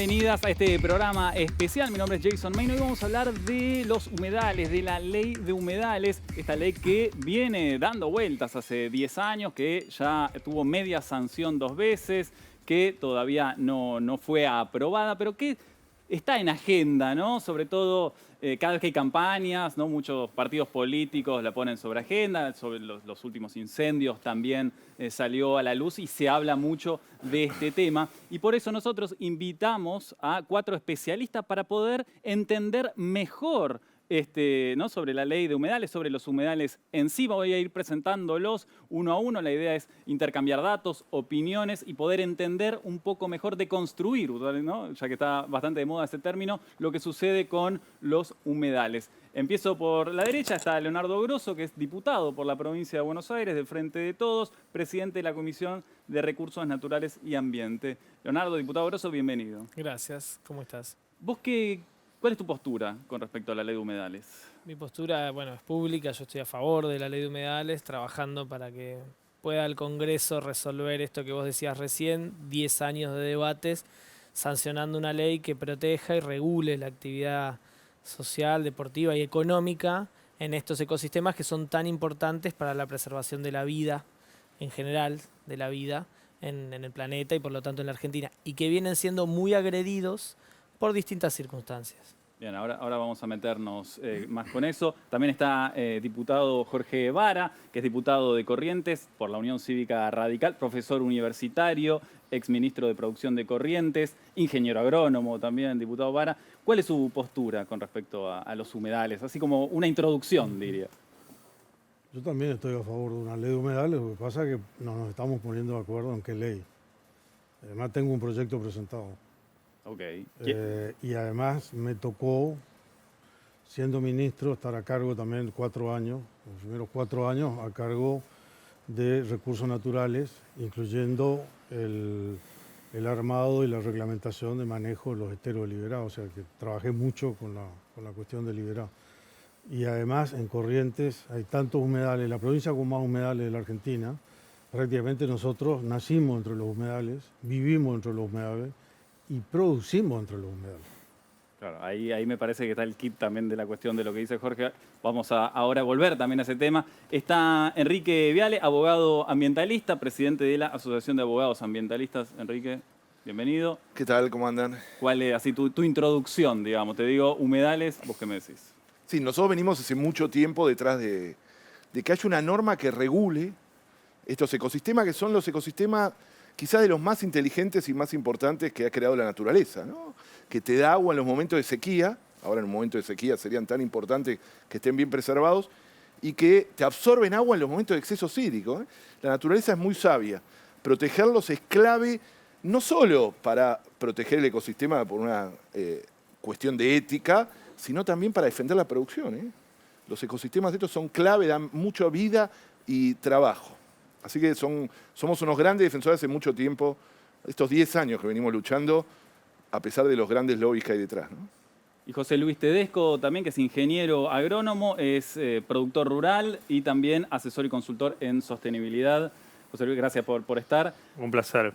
bienvenidas a este programa especial. Mi nombre es Jason Mayno y vamos a hablar de los humedales, de la ley de humedales. Esta ley que viene dando vueltas hace 10 años, que ya tuvo media sanción 2 veces, que todavía no fue aprobada, pero que está en agenda, ¿no? Sobre todo cada vez que hay campañas, ¿no? Muchos partidos políticos la ponen sobre agenda, sobre los últimos incendios también salió a la luz y se habla mucho de este tema. Y por eso nosotros invitamos a 4 especialistas para poder entender mejor ¿no? sobre la ley de humedales, sobre los humedales en sí. Voy a ir presentándolos uno a uno. La idea es intercambiar datos, opiniones y poder entender un poco mejor, deconstruir, ¿no? Ya que está bastante de moda ese término, lo que sucede con los humedales. Empiezo por la derecha, está Leonardo Grosso, que es diputado por la provincia de Buenos Aires, del Frente de Todos, presidente de la Comisión de Recursos Naturales y Ambiente. Leonardo, diputado Grosso, bienvenido. Gracias, ¿cómo estás? ¿Vos cuál es tu postura con respecto a la ley de humedales? Mi postura, bueno, es pública, yo estoy a favor de la ley de humedales, trabajando para que pueda el Congreso resolver esto que vos decías recién, 10 años de debates, sancionando una ley que proteja y regule la actividad social, deportiva y económica en estos ecosistemas que son tan importantes para la preservación de la vida, en general, de la vida en el planeta y por lo tanto en la Argentina, y que vienen siendo muy agredidos por distintas circunstancias. Bien, ahora vamos a meternos más con eso. También está diputado Jorge Vara, que es diputado de Corrientes por la Unión Cívica Radical, profesor universitario, exministro de Producción de Corrientes, ingeniero agrónomo también, diputado Vara. ¿Cuál es su postura con respecto a los humedales? Así como una introducción, diría. Yo también estoy a favor de una ley de humedales, lo que pasa es que no nos estamos poniendo de acuerdo en qué ley. Además tengo un proyecto presentado. Okay. Y además me tocó, siendo ministro, estar a cargo también 4 años, los primeros 4 años a cargo de recursos naturales, incluyendo el armado y la reglamentación de manejo de los esteros liberados, o sea que trabajé mucho con la cuestión de liberar. Y además en Corrientes hay tantos humedales, la provincia con más humedales de la Argentina, prácticamente nosotros nacimos entre los humedales, vivimos entre los humedales, y producimos entre los humedales. Claro, ahí me parece que está el kit también de la cuestión de lo que dice Jorge. Vamos a ahora volver también a ese tema. Está Enrique Viale, abogado ambientalista, presidente de la Asociación de Abogados Ambientalistas. Enrique, bienvenido. ¿Qué tal? ¿Cómo andan? ¿Cuál es así tu introducción, digamos? Te digo, humedales, ¿vos qué me decís? Sí, nosotros venimos hace mucho tiempo detrás de que haya una norma que regule estos ecosistemas, que son los ecosistemas quizás de los más inteligentes y más importantes que ha creado la naturaleza, ¿no? Que te da agua en los momentos de sequía, ahora en un momento de sequía serían tan importantes que estén bien preservados, y que te absorben agua en los momentos de exceso hídrico, ¿eh? La naturaleza es muy sabia. Protegerlos es clave, no solo para proteger el ecosistema por una cuestión de ética, sino también para defender la producción, ¿eh? Los ecosistemas de estos son clave, dan mucha vida y trabajo. Así que somos unos grandes defensores hace mucho tiempo, estos 10 años que venimos luchando, a pesar de los grandes lobbies que hay detrás, ¿no? Y José Luis Tedesco también, que es ingeniero agrónomo, es productor rural y también asesor y consultor en sostenibilidad. José Luis, gracias por estar. Un placer.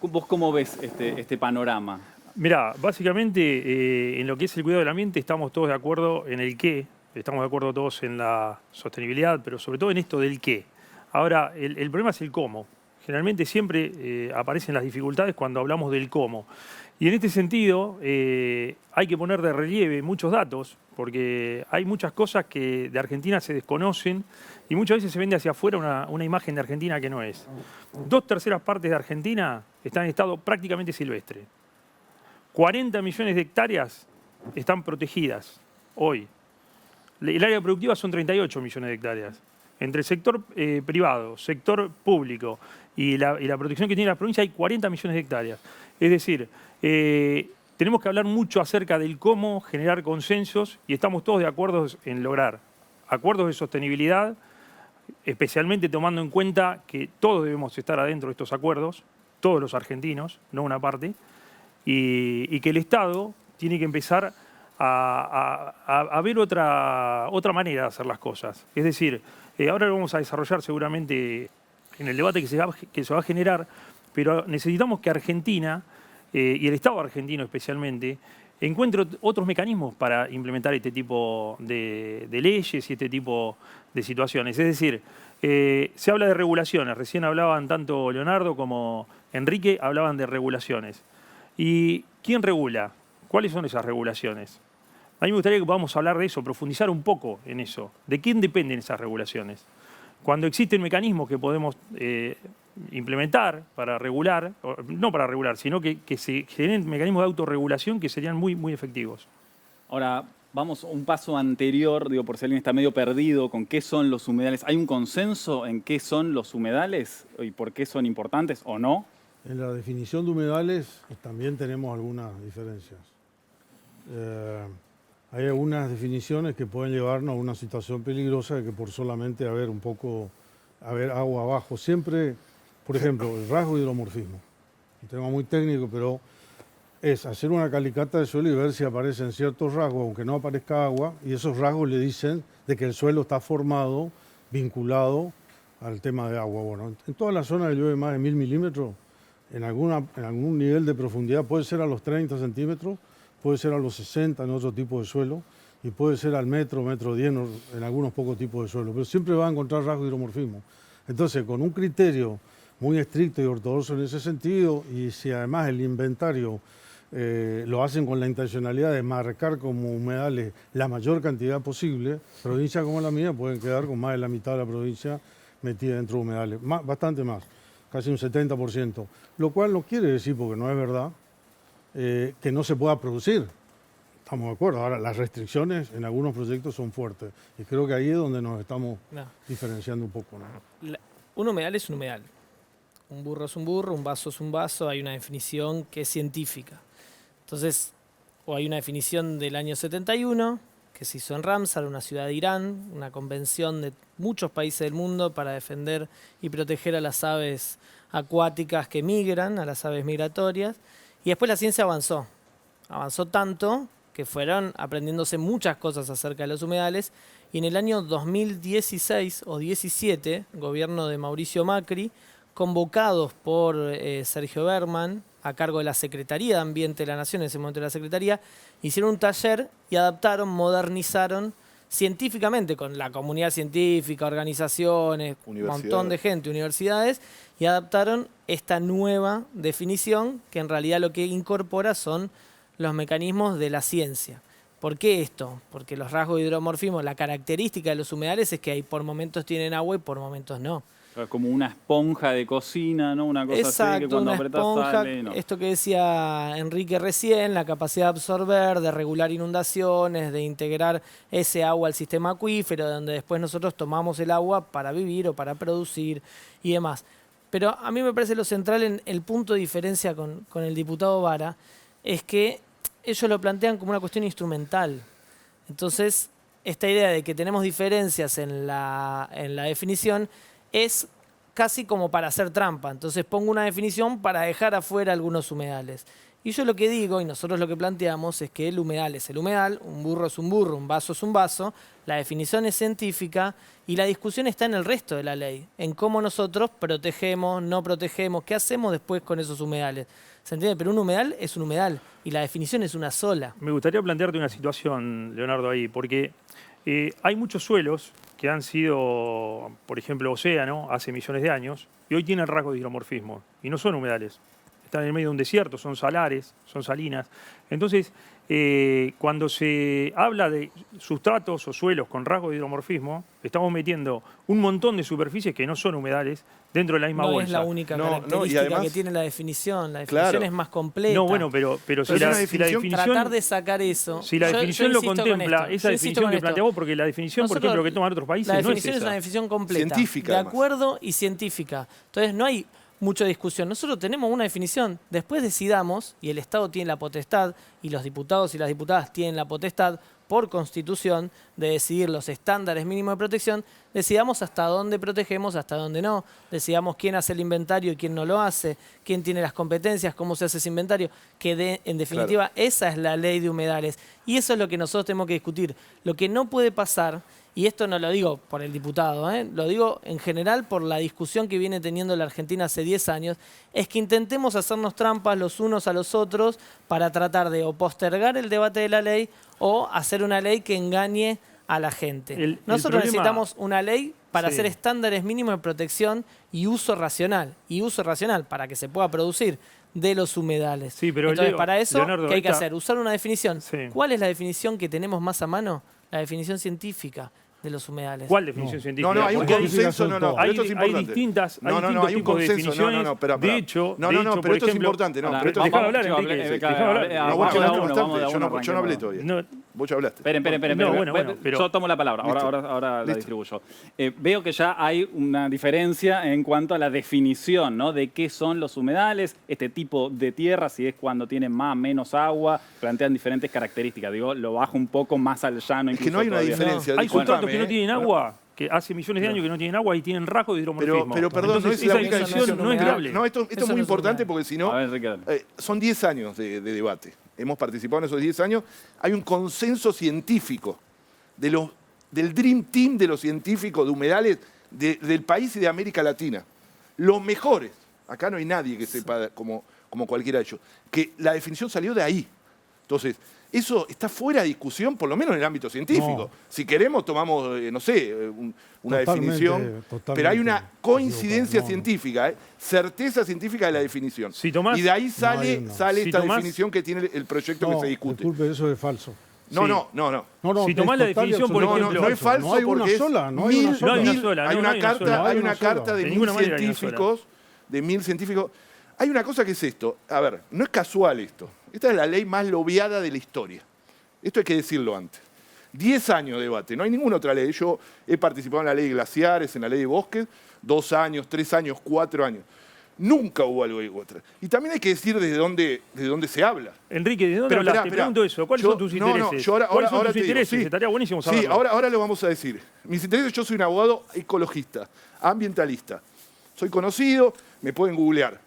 ¿Vos cómo ves este panorama? Mirá, básicamente en lo que es el cuidado del ambiente estamos todos de acuerdo en el qué, estamos de acuerdo todos en la sostenibilidad, pero sobre todo en esto del qué. Ahora, el problema es el cómo. Generalmente siempre aparecen las dificultades cuando hablamos del cómo. Y en este sentido hay que poner de relieve muchos datos, porque hay muchas cosas que de Argentina se desconocen y muchas veces se vende hacia afuera una imagen de Argentina que no es. 2/3 partes de Argentina están en estado prácticamente silvestre. 40 millones de hectáreas están protegidas hoy. El área productiva son 38 millones de hectáreas. Entre el sector privado, sector público y la protección que tiene la provincia hay 40 millones de hectáreas. Es decir, tenemos que hablar mucho acerca del cómo generar consensos y estamos todos de acuerdo en lograr acuerdos de sostenibilidad, especialmente tomando en cuenta que todos debemos estar adentro de estos acuerdos, todos los argentinos, no una parte, y que el Estado tiene que empezar a ver otra manera de hacer las cosas. Es decir, ahora lo vamos a desarrollar seguramente en el debate que se va a generar, pero necesitamos que Argentina y el Estado argentino especialmente, encuentre otros mecanismos para implementar este tipo de leyes y este tipo de situaciones. Es decir, se habla de regulaciones. Recién hablaban tanto Leonardo como Enrique, hablaban de regulaciones. ¿Y quién regula? ¿Cuáles son esas regulaciones? A mí me gustaría que podamos hablar de eso, profundizar un poco en eso. ¿De quién dependen esas regulaciones? Cuando existen mecanismos que podemos implementar para regular, no para regular, sino que se generen mecanismos de autorregulación que serían muy, muy efectivos. Ahora, vamos un paso anterior, digo, por si alguien está medio perdido con qué son los humedales. ¿Hay un consenso en qué son los humedales y por qué son importantes o no? En la definición de humedales también tenemos algunas diferencias. Hay algunas definiciones que pueden llevarnos a una situación peligrosa de que por solamente haber agua abajo. Siempre, por ejemplo, el rasgo de hidromorfismo. Un tema muy técnico, pero es hacer una calicata de suelo y ver si aparecen ciertos rasgos, aunque no aparezca agua, y esos rasgos le dicen de que el suelo está formado, vinculado al tema de agua. Bueno, en toda la zona que llueve más de 1000 milímetros, en algún nivel de profundidad, puede ser a los 30 centímetros, puede ser a los 60 en otro tipo de suelo, y puede ser al metro 10 en algunos pocos tipos de suelo, pero siempre va a encontrar rasgos de hidromorfismo. Entonces, con un criterio muy estricto y ortodoxo en ese sentido, y si además el inventario lo hacen con la intencionalidad de marcar como humedales la mayor cantidad posible, provincias como la mía pueden quedar con más de la mitad de la provincia metida dentro de humedales, bastante más, casi un 70%, lo cual no quiere decir, porque no es verdad, que no se pueda producir. Estamos de acuerdo. Ahora, las restricciones en algunos proyectos son fuertes y creo que ahí es donde nos estamos diferenciando un poco, ¿no? Un humedal es un humedal. Un burro es un burro, un vaso es un vaso, hay una definición que es científica. Entonces, o hay una definición del año 71 que se hizo en Ramsar, una ciudad de Irán, una convención de muchos países del mundo para defender y proteger a las aves acuáticas que migran, a las aves migratorias. Y después la ciencia avanzó. Avanzó tanto que fueron aprendiéndose muchas cosas acerca de los humedales. Y en el año 2016 o 17, gobierno de Mauricio Macri, convocados por Sergio Berman, a cargo de la Secretaría de Ambiente de la Nación, en ese momento de la Secretaría, hicieron un taller y adaptaron, modernizaron científicamente, con la comunidad científica, organizaciones, un montón de gente, universidades, y adaptaron esta nueva definición que en realidad lo que incorpora son los mecanismos de la ciencia. ¿Por qué esto? Porque los rasgos de hidromorfismo, la característica de los humedales es que por momentos tienen agua y por momentos no. Como una esponja de cocina, ¿no? Una cosa así que cuando apretás sale, no. Esto que decía Enrique recién, la capacidad de absorber, de regular inundaciones, de integrar ese agua al sistema acuífero, donde después nosotros tomamos el agua para vivir o para producir y demás. Pero a mí me parece lo central en el punto de diferencia con el diputado Vara, es que ellos lo plantean como una cuestión instrumental. Entonces, esta idea de que tenemos diferencias en la definición es casi como para hacer trampa. Entonces pongo una definición para dejar afuera algunos humedales. Y yo lo que digo, y nosotros lo que planteamos, es que el humedal es el humedal, un burro es un burro, un vaso es un vaso, la definición es científica y la discusión está en el resto de la ley, en cómo nosotros protegemos, no protegemos, qué hacemos después con esos humedales. ¿Se entiende? Pero un humedal es un humedal y la definición es una sola. Me gustaría plantearte una situación, Leonardo, ahí, porque hay muchos suelos que han sido, por ejemplo, océano, hace millones de años, y hoy tienen rasgos de hidromorfismo, y no son humedales. Están en el medio de un desierto, son salares, son salinas. Entonces, cuando se habla de sustratos o suelos con rasgos de hidromorfismo, estamos metiendo un montón de superficies que no son humedales dentro de la misma bolsa. No es la única característica y además, que tiene la definición. La definición es más completa. No, bueno, pero si la definición... Tratar de sacar eso... Si la definición lo contempla, esa definición que planteamos, porque la definición, por ejemplo, que toman otros países no es esa. La definición es una definición completa. Científica, de además. acuerdo y científica. Entonces no hay mucha discusión. Nosotros tenemos una definición. Después decidamos, y el Estado tiene la potestad, y los diputados y las diputadas tienen la potestad, por Constitución, de decidir los estándares mínimos de protección, decidamos hasta dónde protegemos, hasta dónde no, decidamos quién hace el inventario y quién no lo hace, quién tiene las competencias, cómo se hace ese inventario, en definitiva, esa es la ley de humedales. Y eso es lo que nosotros tenemos que discutir. Lo que no puede pasar y esto no lo digo por el diputado, lo digo en general por la discusión que viene teniendo la Argentina hace 10 años, es que intentemos hacernos trampas los unos a los otros para tratar de o postergar el debate de la ley o hacer una ley que engañe a la gente. Nosotros necesitamos una ley para hacer estándares mínimos de protección y uso racional. Y uso racional para que se pueda producir de los humedales. Sí, pero entonces, para eso, Leonardo, ¿qué hay que hacer? Usar una definición. Sí. ¿Cuál es la definición que tenemos más a mano? La definición científica de los humedales. ¿Cuál definición científica? No, hay un Porque consenso, no, pero esto es importante. Hay distintos hay un tipos de consenso, definiciones. espera. De hecho, pero por esto es ejemplo, importante, no, Ahora, pero esto es Dejame hablar, vamos, Enrique. Dejame Dejame hablar. hablar. No, vos Vamos de a hablaste uno, bastante, vamos de a uno, yo no hablé arranquemos. todavía. Vos ya hablaste. Esperen. No, bueno, Yo tomo la palabra, ahora la Listo. distribuyo. Veo que ya hay una diferencia en cuanto a la definición, ¿no? De qué son los humedales, este tipo de tierra, si es cuando tienen más, menos agua, plantean diferentes características. Digo, lo bajo un poco más al llano. Es que no hay una todavía. diferencia. Hay discúlpame, sustratos que no tienen agua, que hace millones de años que no tienen agua y tienen rasgos de hidromorfismo. Pero perdón, Entonces, no es la esa única definición no es viable. No, esto Eso es muy no es importante humedal. porque si no, A ver, Enrique, dale. son 10 años de debate. Hemos participado en esos 10 años. Hay un consenso científico del Dream Team de los científicos de humedales del país y de América Latina. Los mejores. Acá no hay nadie que sepa como cualquiera de ellos. Que la definición salió de ahí. Entonces, eso está fuera de discusión, por lo menos en el ámbito científico. No. Si queremos, tomamos, no sé, una Totalmente, definición. totalmente Pero hay una coincidencia equivocado, no. científica, certeza científica de la definición. Si tomás- y de ahí hay sale una. esta Si tomás- definición que tiene el proyecto que se discute. Disculpe, eso es falso. No. No, Si es tomás la total y definición, por absolutamente ejemplo, No es falso no hay una porque es sola, no hay una mil- sola. No hay una mil- sola, hay no una hay una carta, sola. No hay hay una una sola. carta de De 1000 ninguna manera hay una científicos, de 1000 científicos. Hay una cosa que es esto. A ver, no es casual esto. Esta es la ley más lobeada de la historia. Esto hay que decirlo antes. 10 años de debate, no hay ninguna otra ley. Yo he participado en la ley de glaciares, en la ley de bosques, 2 años, 3 años, 4 años. Nunca hubo algo de otra. Y también hay que decir desde dónde se habla. Enrique, ¿de dónde Pero hablaste? esperá, Te pregunto eso. ¿Cuáles Yo- son tus no, no, intereses? yo ahora- ¿Cuáles son ahora tus te digo, intereses? sí. Estaría buenísimo Sí, saberlo. ahora lo vamos a decir. Mis intereses, yo soy un abogado ecologista, ambientalista. Soy conocido, me pueden googlear.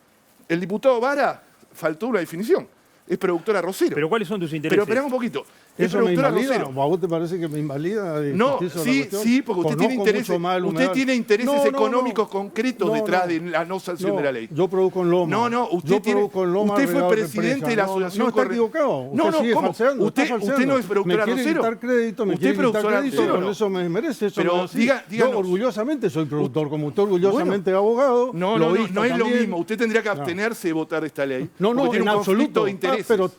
El diputado Vara faltó una definición. Es productor arrocero. ¿Pero cuáles son tus intereses? Pero esperá un poquito. Es ¿Eso me productor invalida? arrocero. ¿A vos te parece que me invalida? No, discutir sobre la sí, cuestión? sí, porque usted tiene Conozco intereses, mucho más el usted humedal. tiene intereses No, no, económicos no. concretos No, detrás no. de la no sanción No, de la ley. Yo produzco en Loma. No, no, usted Yo tiene- produzco en Loma. usted fue regado de presidente de la empresa. asociación No, está Corre- equivocado. No, Usted no, sigue ¿cómo? falseando, Usted está no es falseando. productor Me quiere arrocero. quitar crédito, me Usted quiere es productor quitar crédito, arrocero, con ¿no? eso me merece. Eso Pero no es así. díganos. Yo orgullosamente soy productor, como usted orgullosamente abogado. No lobista es lo también. mismo. Usted tendría que abstenerse de votar esta ley. No, porque no, tiene en un conflicto absoluto. de intereses. Pero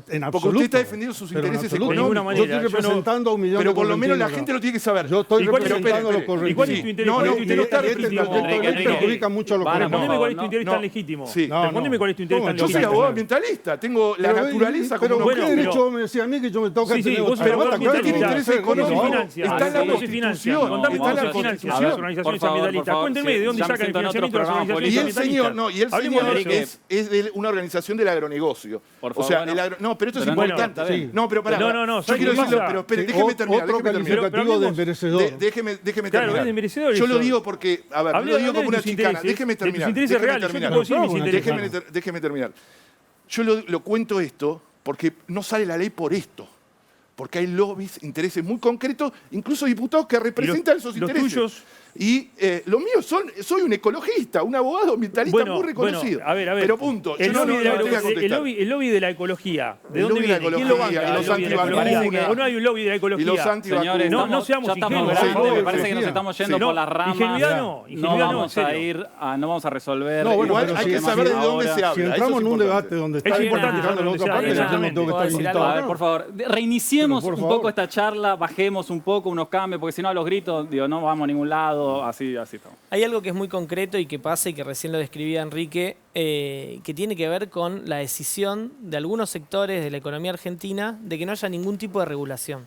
en absoluto. Porque usted está defendiendo sus Pero en intereses absoluto. De ninguna económicos. Yo manera. estoy representando a un millón Pero de por lo menos la correntinos gente acá. lo tiene que saber. Yo estoy ¿Y cuál es- representando a los espere, correntinos. ¿Y cuál es tu interés? No, ¿Cuál no, es tu usted no interés está tan representando. legítimo? Enrique, Esto perjudica mucho a los Para, correntinos. Respondeme cuál es tu no, interés no. tan legítimo. Sí. No, Respondeme cuál es tu interés ¿Cómo? tan Yo soy legítimo. abogado ambientalista. Tengo la naturaleza pero como ¿qué Bueno, derecho pero- me decía a mí que yo me toca Sí, sí, tener vos sos otra abogado bata? Claro, tiene ambientalista. intereses ¿Cómo se económicos. financia? Está en la ¿Cómo se Constitución. financia? No, Contame está cómo en la se financia Constitución. las organizaciones Por favor, ambientalistas. por favor, Cuénteme sí, de dónde ya me sacan el siento en otros financiamiento de las programas organizaciones Y el políticos. señor, ambientalistas. no, y el Hablemos señor de eso. es de una organización del agronegocio. Por O favor, sea, bueno. no, pero esto es Pero no, importante. está bien. No, pero pará. No, no, no, Yo ¿sabe quiero qué decirlo, pasa? pero espere, Sí, déjeme terminar. otro Déjeme terminar. calificativo de hablemos- merecedor. Déjeme Claro, terminar. es de merecedor Yo lo eso. digo porque, a ver, no Hable lo digo de como una tus chicana. intereses, Déjeme de tus terminar. intereses déjeme reales. Yo te terminar. puedo decir mis No, intereses. Déjeme terminar. Yo lo cuento esto porque no sale la ley por esto. Porque hay lobbies, intereses muy concretos, incluso diputados que representan esos los intereses. tuyos- Y los míos soy un ecologista, un abogado ambientalista muy reconocido. Bueno, a ver. Pero punto. El Yo lobby, no de la, le voy a contestar. el lobby de la ecología. ¿De El dónde lobby de la viene? ¿Quién lo banca? ecología, y los el lobby de la antivacunas. ecología? ¿O no hay un lobby de la ecología? Y los antivacunas. Señores, No, estamos- no seamos ya estamos ingenuos. grandes, Sí, me parece que nos sí. estamos yendo Sí. por las ramas. Ingenuidad no, No ingenuidad no, vamos en a serio. ir no vamos a resolver. No, bueno, Igual pero hay si que es saber de más dónde ahora. se habla. Si eso entramos es en un importante. debate donde Es está importante criticando la donde otra se parte, habla. yo no tengo que ¿Puedo estar decir invitado algo? A ver, acá. por favor, reiniciemos Pero, por un favor. poco esta charla, bajemos un poco unos cambios, porque si no a los gritos, digo, no vamos a ningún lado, así estamos. Hay algo que es muy concreto y que pasa y que recién lo describía Enrique, que tiene que ver con la decisión de algunos sectores de la economía argentina de que no haya ningún tipo de regulación.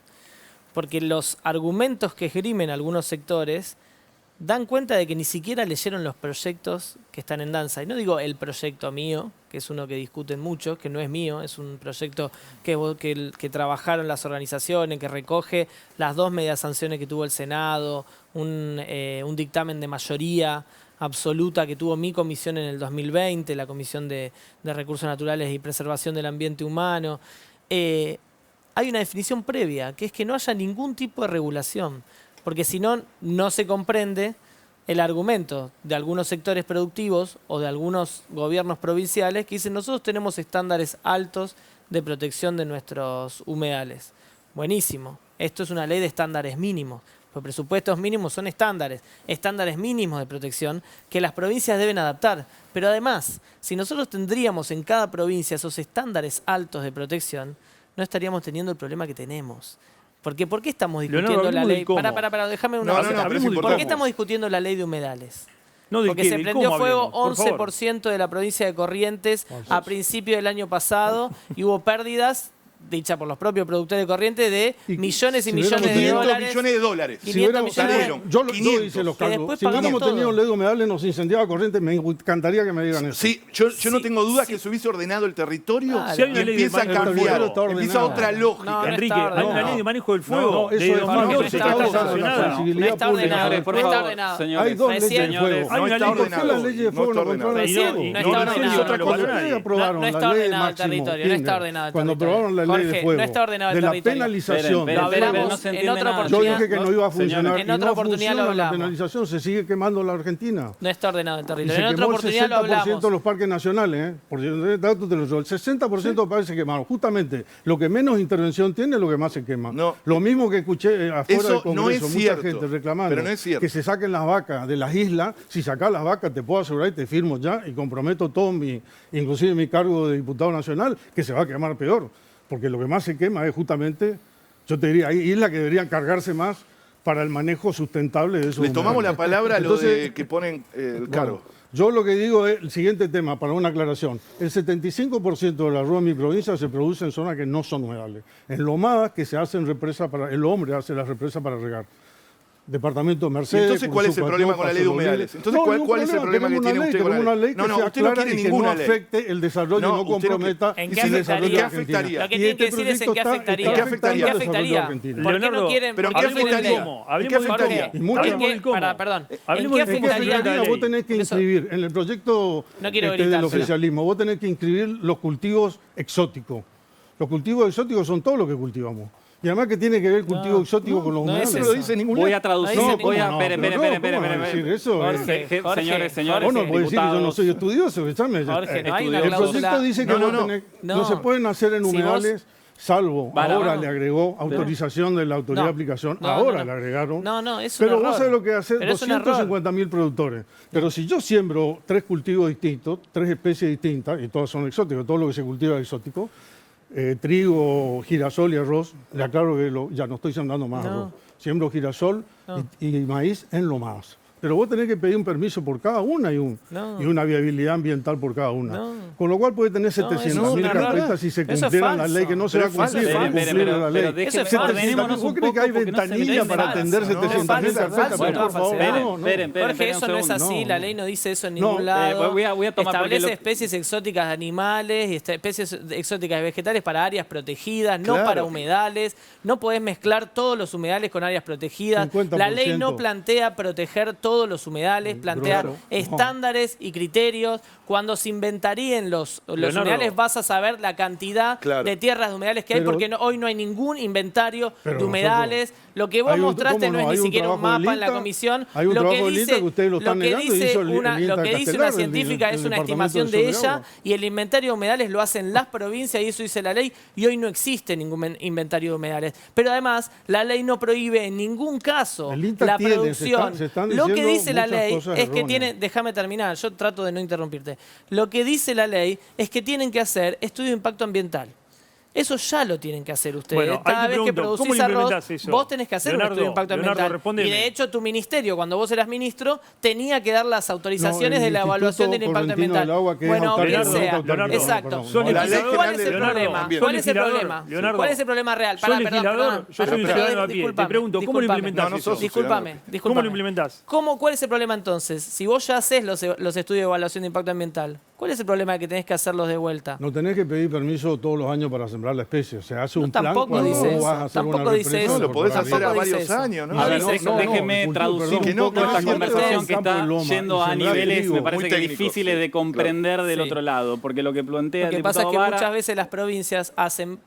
Porque los argumentos que esgrimen algunos sectores dan cuenta de que ni siquiera leyeron los proyectos que están en danza. Y no digo el proyecto mío, que es uno que discuten mucho, que no es mío, es un proyecto que trabajaron las organizaciones, que recoge las 2 medias sanciones que tuvo el Senado, un dictamen de mayoría absoluta que tuvo mi comisión en el 2020, la Comisión de Recursos Naturales y Preservación del Ambiente Humano. hay una definición previa, que es que no haya ningún tipo de regulación, porque si no, no se comprende el argumento de algunos sectores productivos o de algunos gobiernos provinciales que dicen nosotros tenemos estándares altos de protección de nuestros humedales. Buenísimo, esto es una ley de estándares mínimos. Los presupuestos mínimos son estándares mínimos de protección que las provincias deben adaptar. Pero además, si nosotros tendríamos en cada provincia esos estándares altos de protección, no estaríamos teniendo el problema que tenemos. Porque ¿por qué estamos discutiendo Leonardo, la hablemos ley? del cómo. Pará, déjame una No, cosa. no, pero es ¿Por qué importante. estamos discutiendo la ley de humedales? No, ¿de Porque qué? se ¿De prendió cómo fuego hablemos? Por favor. 11% de la provincia de Corrientes a principio del año pasado y hubo pérdidas dicha por los propios productores de Corrientes de Y millones y si millones de 500 dólares. millones de dólares. 500 millones de salieron. Yo 500. hice los Que cálculos. después Si pagamos hubiéramos todo. tenido ley de humedales, nos incendiaba Corrientes, me encantaría que me digan eso. Sí, yo no Sí, tengo duda sí. que se hubiese ordenado el territorio Claro. Si hay una y ley de empieza a manejo del cambiar, fuego, está empieza ordenado. otra lógica. No, Enrique, está hay una ordenado. ley de manejo del No, fuego eso de es 2008 no que está está ordenado. sancionada. Sensibilidad No está pública. ordenado, Señores, por no está favor, ordenado. señores. Hay dos Recién- leyes de fuego. Hay una No ley está de ¿Por qué las ordenado. leyes de No fuego está no controlan el Recién- fuego? no está No, ordenado. es otra No, cosa. Cuando ustedes aprobaron no está la ley de ordenado el máximo territorio, no está Kirchner, ordenado el cuando territorio. aprobaron la ley de Jorge, fuego, no está ordenado el de la territorio. penalización, Esperen, Lo hablamos pero no se en entiende otra nada. yo oportunidad. dije que no iba a funcionar Señores, en y otra no oportunidad lo funciona la hablamos. penalización, se sigue quemando la Argentina. No está ordenado el Y territorio. se En otra quemó el oportunidad lo 60% hablamos. de los parques nacionales, ¿eh? Por si el dato te lo digo, el 60% de parques se quemaron. Justamente, lo que menos intervención tiene es lo que más se quema. No. Lo mismo que escuché afuera Eso del Congreso, no es mucha cierto, gente reclamando pero no es cierto. que se saquen las vacas de las islas. Si sacás las vacas, te puedo asegurar y te firmo ya y comprometo todo inclusive mi cargo de diputado nacional, que se va a quemar peor. Porque lo que más se quema es justamente, yo te diría, hay islas que deberían cargarse más para el manejo sustentable de esos Les tomamos la humedales. palabra a lo Entonces, de que ponen el bueno, cargo. yo lo que digo es el siguiente tema, para una aclaración. El 75% de la arroz en mi provincia se produce en zonas que no son humedales. En lomadas que se hacen represas para, el hombre hace las represas para regar. Departamento de Mercedes. Entonces, ¿cuál es el problema con la ley de humedales? Entonces, ¿cuál es el problema que tiene usted con la una ley? ley que No, sea usted no clara quiere y que ninguna no ley. afecte el desarrollo No, y no usted no comprometa ¿En el qué desarrollo de afectaría? Argentina. Lo que Y tienen que este decir es en qué proyecto afectaría. está ¿En qué afectaría? afectando el desarrollo de Argentina. ¿Por qué no Leonardo, quieren? ¿pero por qué qué no quieren afectaría? ley? ¿Cómo? ¿En Hablemos qué del afectaría? cómo. Y mucho- Hablemos del cómo. Perdón. ¿En Hablemos qué del ¿En qué afectaría afectaría? la afectaría? Vos ley. tenés que Eso- inscribir en el proyecto No quiero del gritar, oficialismo, vos tenés que inscribir los cultivos exóticos. Los cultivos exóticos son todo lo que cultivamos. Y además que tiene que ver el cultivo exótico con los no humedales. es No lo dice en ningún Voy lado. a traducir, No, voy a... ¿cómo no? Esperen, Pero esperen, no, ¿cómo van a decir eso? Jorge, Jorge, señores, Vos no podés decir que yo no diputados. soy estudioso, echame. Jorge, no hay una El estudiosos. cláusula. proyecto dice que No, vos no, no. tenés- No. no se pueden hacer en Si vos- humedales, salvo, Para, ahora vamos. le agregó autorización de la autoridad de No. aplicación, No, ahora no, no. le agregaron. No, no, es un Pero error. vos sabés lo que hacer Pero es un error. 250.000 productores. Pero si yo siembro 3 cultivos distintos, 3 especies distintas, y todas son exóticos, todo lo que se cultiva es exótico, trigo, girasol y arroz, le aclaro que ya no estoy sembrando más No. arroz. Siembro girasol No. y maíz en lomadas. Pero vos tenés que pedir un permiso por cada una y No. una viabilidad ambiental por cada una. No. Con lo cual puede tener No, eso 700.000 es una carpetas si se Eso es cumpliera la falso. ley, que no se va a Pero es cumplir, falso. va a Esperen, cumplir pero la ley. déjenme- Eso es falso. ordenémonos ¿Vos un crees que hay poco porque no se ventanilla entiende. para Es atender falso, ¿no? 700.000 Es falso, carpetas? es Pero por falso. favor, Esperen, no, no. esperen, Jorge, esperen eso un no es segundo. así, no, la no. ley no dice eso en No, ningún lado. voy a tomar porque Establece lo- especies exóticas de animales y especies exóticas de vegetales para áreas protegidas, no Claro. para humedales. No podés mezclar todos los humedales con áreas protegidas. 50%. La ley no plantea proteger todos los humedales, plantea Grosso. estándares y criterios. Cuando se inventaríen los Leonardo. humedales vas a saber la cantidad Claro. de tierras de humedales que hay, Pero- porque hoy no hay ningún inventario Pero de humedales. Lo que vos Hay un- mostraste ¿cómo no es no? ni Hay un siquiera un trabajo del mapa en la INTA, comisión. hay un Lo trabajo que del INTA que ustedes lo están negando y dice hizo el una, INTA lo que dice Castelar, una el científica es una Departamento estimación de de Sol y ella Agua. y el inventario de humedales lo hacen las provincias y eso dice la ley y hoy no existe ningún inventario de humedales. Pero además la ley no prohíbe en ningún caso El INTA la tiene, producción. se están Lo que diciendo dice la muchas ley cosas es que erróneas. tiene, déjame terminar, yo trato de no interrumpirte. Lo que dice la ley es que tienen que hacer estudio de impacto ambiental. Eso ya lo tienen que hacer ustedes. Bueno, ahí Cada te vez que pregunto, ¿cómo producís lo arroz, implementás eso? vos tenés que hacer un Leonardo, estudio de impacto Leonardo, ambiental. respondeme. Y de hecho tu ministerio, cuando vos eras ministro, tenía que dar las autorizaciones No, el de la evaluación del Instituto impacto Correntino ambiental. del Agua, que es Bueno, quien Leonardo, sea. Leonardo, Exacto. perdón. Soy Entonces, legislador ¿cuál es el también. problema? También. ¿Cuál es el Legislador, problema? Leonardo. ¿Cuál es el problema real? Soy legislador, yo soy un ciudadano a pie. Te disculpame, pregunto, ¿cómo lo disculpame. implementás No, no eso? sos Disculpame, ciudadano. disculpame. ¿Cómo lo implementás? ¿Cuál es el problema entonces? Si vos ya haces los estudios de evaluación de impacto ambiental, ¿Cuál es el problema de que tenés que hacerlos de vuelta? No tenés que pedir permiso todos los años para sembrar la especie. Se hace un plan tampoco cuando dice vos eso. vas a hacer Tampoco una dice represa. eso. No, lo podés hacer a Tampoco dice varios eso. años, ¿no? A ver, No, déjeme cultivo, traducir perdón. un poco no, esta no, conversación no, que campo está de loma, yendo a y sembrar niveles, trigo. me parece Muy que técnico, difíciles sí, de comprender del Sí. otro lado, porque lo que plantea Lo que el pasa es diputado que Vara... muchas veces las provincias hacen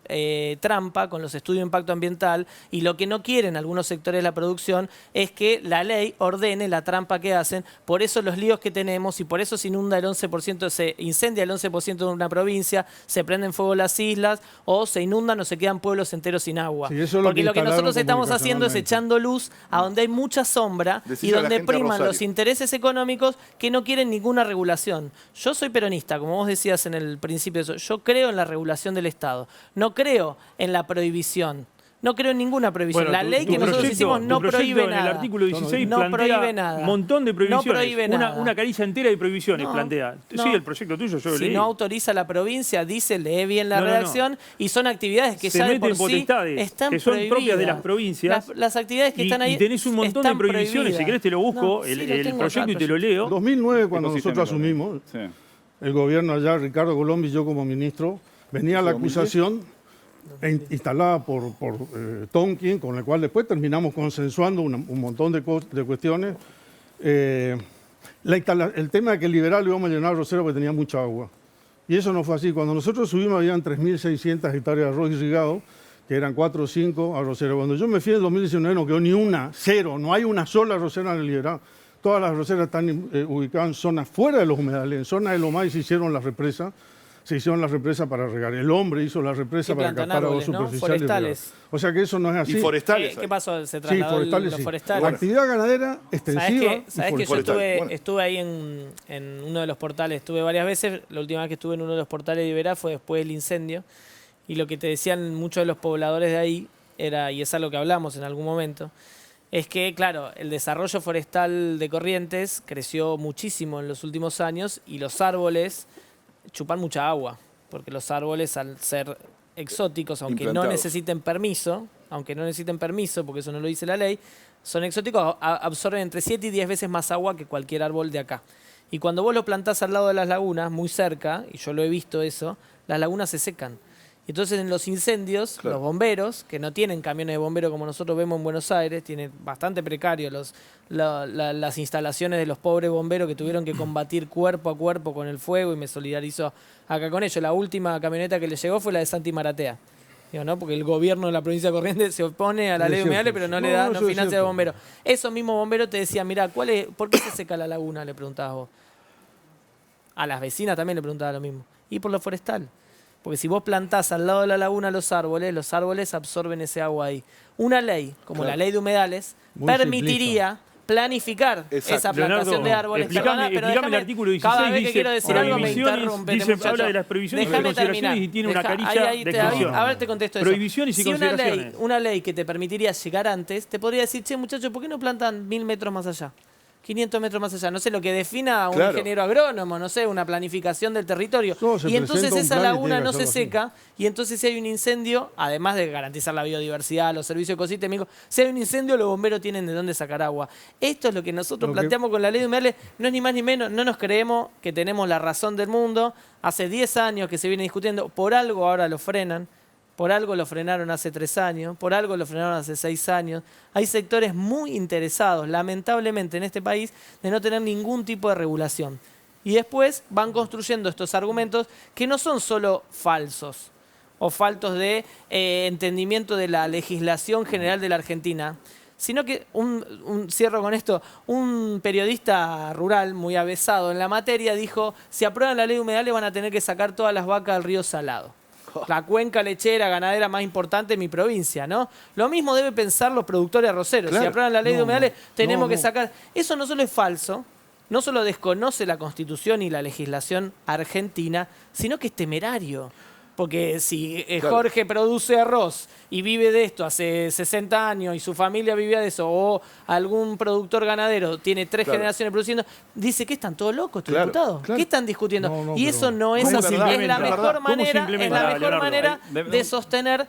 trampa con los estudios de impacto ambiental y lo que no quieren algunos sectores de la producción es que la ley ordene la trampa que hacen. Por eso los líos que tenemos y por eso se inunda el 11%, se incendia el 11% de una provincia, se prenden fuego las islas o se inundan o se quedan pueblos enteros sin agua. Sí, eso es lo Porque que lo que nosotros instalaron estamos haciendo es echando luz a donde hay mucha sombra Decile y a la donde gente de priman Rosario. los intereses económicos que no quieren ninguna regulación. Yo soy peronista, como vos decías en el principio de eso. Yo creo en la regulación del Estado. No creo en la prohibición. No creo en ninguna prohibición. Bueno, la ley que nosotros hicimos no prohíbe en el nada. artículo 16 No prohíbe plantea nada. un montón de prohibiciones. No prohíbe nada. Una carilla entera de prohibiciones No, plantea. no. Sí, el proyecto tuyo yo lo Si leí. no autoriza la provincia, dice, lee bien la No, no, no. redacción y son actividades que Se ya de meten por sí potestades están que son propias de las prohibidas. provincias. Las actividades que y, están ahí y tenés un montón de están prohibiciones. prohibidas. Si querés te lo busco, No, sí, lo el tengo proyecto acá, y te lo leo. En 2009, cuando Ecosistema nosotros asumimos, Sí. el gobierno allá, Ricardo Colombi y yo como ministro, venía la 2010. acusación instalada por Tonkin, con el cual después terminamos consensuando un montón de cuestiones. El tema de que el liberal íbamos a llenar Rosero porque tenía mucha agua. Y eso no fue así. Cuando nosotros subimos habían 3.600 hectáreas de arroz irrigado, que eran 4 o 5 arroceros. Cuando yo me fui en 2019 no quedó ni una, cero, no hay una sola arrocera en el liberal. Todas las arroceras están ubicadas en zonas fuera de los humedales, en zonas de Lomay se hicieron las represas. Se hicieron las represas para regar. El hombre hizo la represa Que para plantan captar agua árboles, ¿no? superficial. Y regar. Forestales. O sea que eso no es así. Y forestales. ¿Qué pasó? Se Sí, trasladó forestales los sí. forestales. Actividad ganadera extensiva. ¿Sabés que yo forestal. Bueno. estuve ahí en uno de los portales? Estuve varias veces. La última vez que estuve en uno de los portales de Iberá fue después del incendio. Y lo que te decían muchos de los pobladores de ahí era, y es algo que hablamos en algún momento, es que, claro, el desarrollo forestal de Corrientes creció muchísimo en los últimos años y los árboles chupan mucha agua. Porque los árboles, al ser exóticos, aunque no Implantados. necesiten permiso, porque eso no lo dice la ley, son exóticos, absorben entre 7 y 10 veces más agua que cualquier árbol de acá. Y cuando vos lo plantás al lado de las lagunas, muy cerca, y yo lo he visto eso, las lagunas se secan. Entonces en los incendios, Claro. los bomberos, que no tienen camiones de bomberos como nosotros vemos en Buenos Aires, tienen bastante precario las instalaciones de los pobres bomberos que tuvieron que combatir cuerpo a cuerpo con el fuego, y me solidarizo acá con ellos. La última camioneta que les llegó fue la de Santi Maratea. Digo, ¿no? Porque el gobierno de la provincia de Corrientes se opone a la Es ley de cierto. humedales, pero no le No, da, no, no eso es financia de cierto. bomberos. Esos mismos bomberos te decían, mirá, ¿por qué se seca la laguna? Le preguntabas vos. A las vecinas también le preguntaba lo mismo. Y por lo forestal. Porque si vos plantás al lado de la laguna los árboles absorben ese agua ahí. Una ley, como Claro. la ley de humedales, Muy permitiría planificar Exacto. esa plantación Leonardo, de árboles. explícame el déjame, artículo 16. cada vez que dice quiero decir algo me prohibiciones, interrumpe. dice, habla de las prohibiciones y Déjame consideraciones terminar. y tiene una carilla ahí de exclusión. A ver, te contesto eso. Prohibiciones y si consideraciones. una ley que te permitiría llegar antes, te podría decir, che, muchachos, ¿por qué no plantan 1000 metros más allá? 500 metros más allá, no sé, lo que defina a un Claro. ingeniero agrónomo, no sé, una planificación del territorio. No, se Y entonces presenta un esa plan y laguna tiene que no se hacerlo así. seca, y entonces si hay un incendio, además de garantizar la biodiversidad, los servicios ecosistémicos, si hay un incendio, los bomberos tienen de dónde sacar agua. Esto es lo que nosotros Lo que- planteamos con la ley de humedales, no es ni más ni menos, no nos creemos que tenemos la razón del mundo, hace 10 años que se viene discutiendo, por algo ahora lo frenan. Por algo lo frenaron hace 3 años, por algo lo frenaron hace 6 años. Hay sectores muy interesados, lamentablemente, en este país, de no tener ningún tipo de regulación. Y después van construyendo estos argumentos que no son solo falsos o faltos de entendimiento de la legislación general de la Argentina, sino que, cierro con esto, un periodista rural muy avesado en la materia dijo, si aprueban la ley de humedales van a tener que sacar todas las vacas del río Salado. La cuenca lechera ganadera más importante de mi provincia, ¿no? Lo mismo debe pensar los productores arroceros. Claro. Si aprueban la ley de No, humedales, tenemos no, que no. sacar... Eso no solo es falso, no solo desconoce la Constitución y la legislación argentina, sino que es temerario. Porque si Claro. Jorge produce arroz y vive de esto hace 60 años y su familia vivía de eso, o algún productor ganadero tiene 3 Claro. generaciones produciendo, dice que están todos locos estos Claro, diputados. claro. ¿Qué están discutiendo? No, no, y pero eso no es ¿cómo así. se Es la implementa? mejor ¿Cómo se manera, implementa, Leonardo? de sostener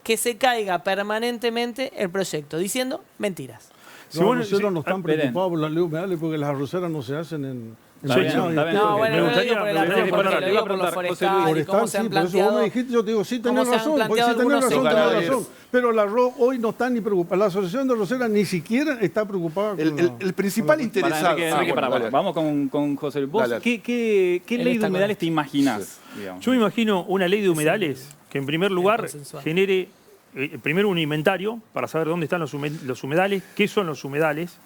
que se caiga permanentemente el proyecto, diciendo mentiras. Si Los vos- arroceros no están Belén. preocupados por la ley de humedales porque las arroceras no se hacen en Está bien, está bien. No, bueno, Me no gustaría- digo por el me gustaría arroz, preguntarle, porque lo digo por lo José Luis. forestal y Forestal, cómo se han sí, por eso vos planteado. me dijiste, yo te digo, sí cómo tenés se han razón, pues sí planteado tenés algunos razón, tenés sectores. razón. Pero el arroz hoy no está ni preocupada, la Asociación de Arroceras ni siquiera está preocupada con El principal interesado. Enrique, bueno, para, dale. vamos con José Luis. ¿Vos Dale, dale. qué Él ley de está con humedales esto. te imaginás? Digamos? Yo me imagino una ley de humedales que en primer lugar consensual. genere primero un inventario para saber dónde están los humedales, qué son los humedales,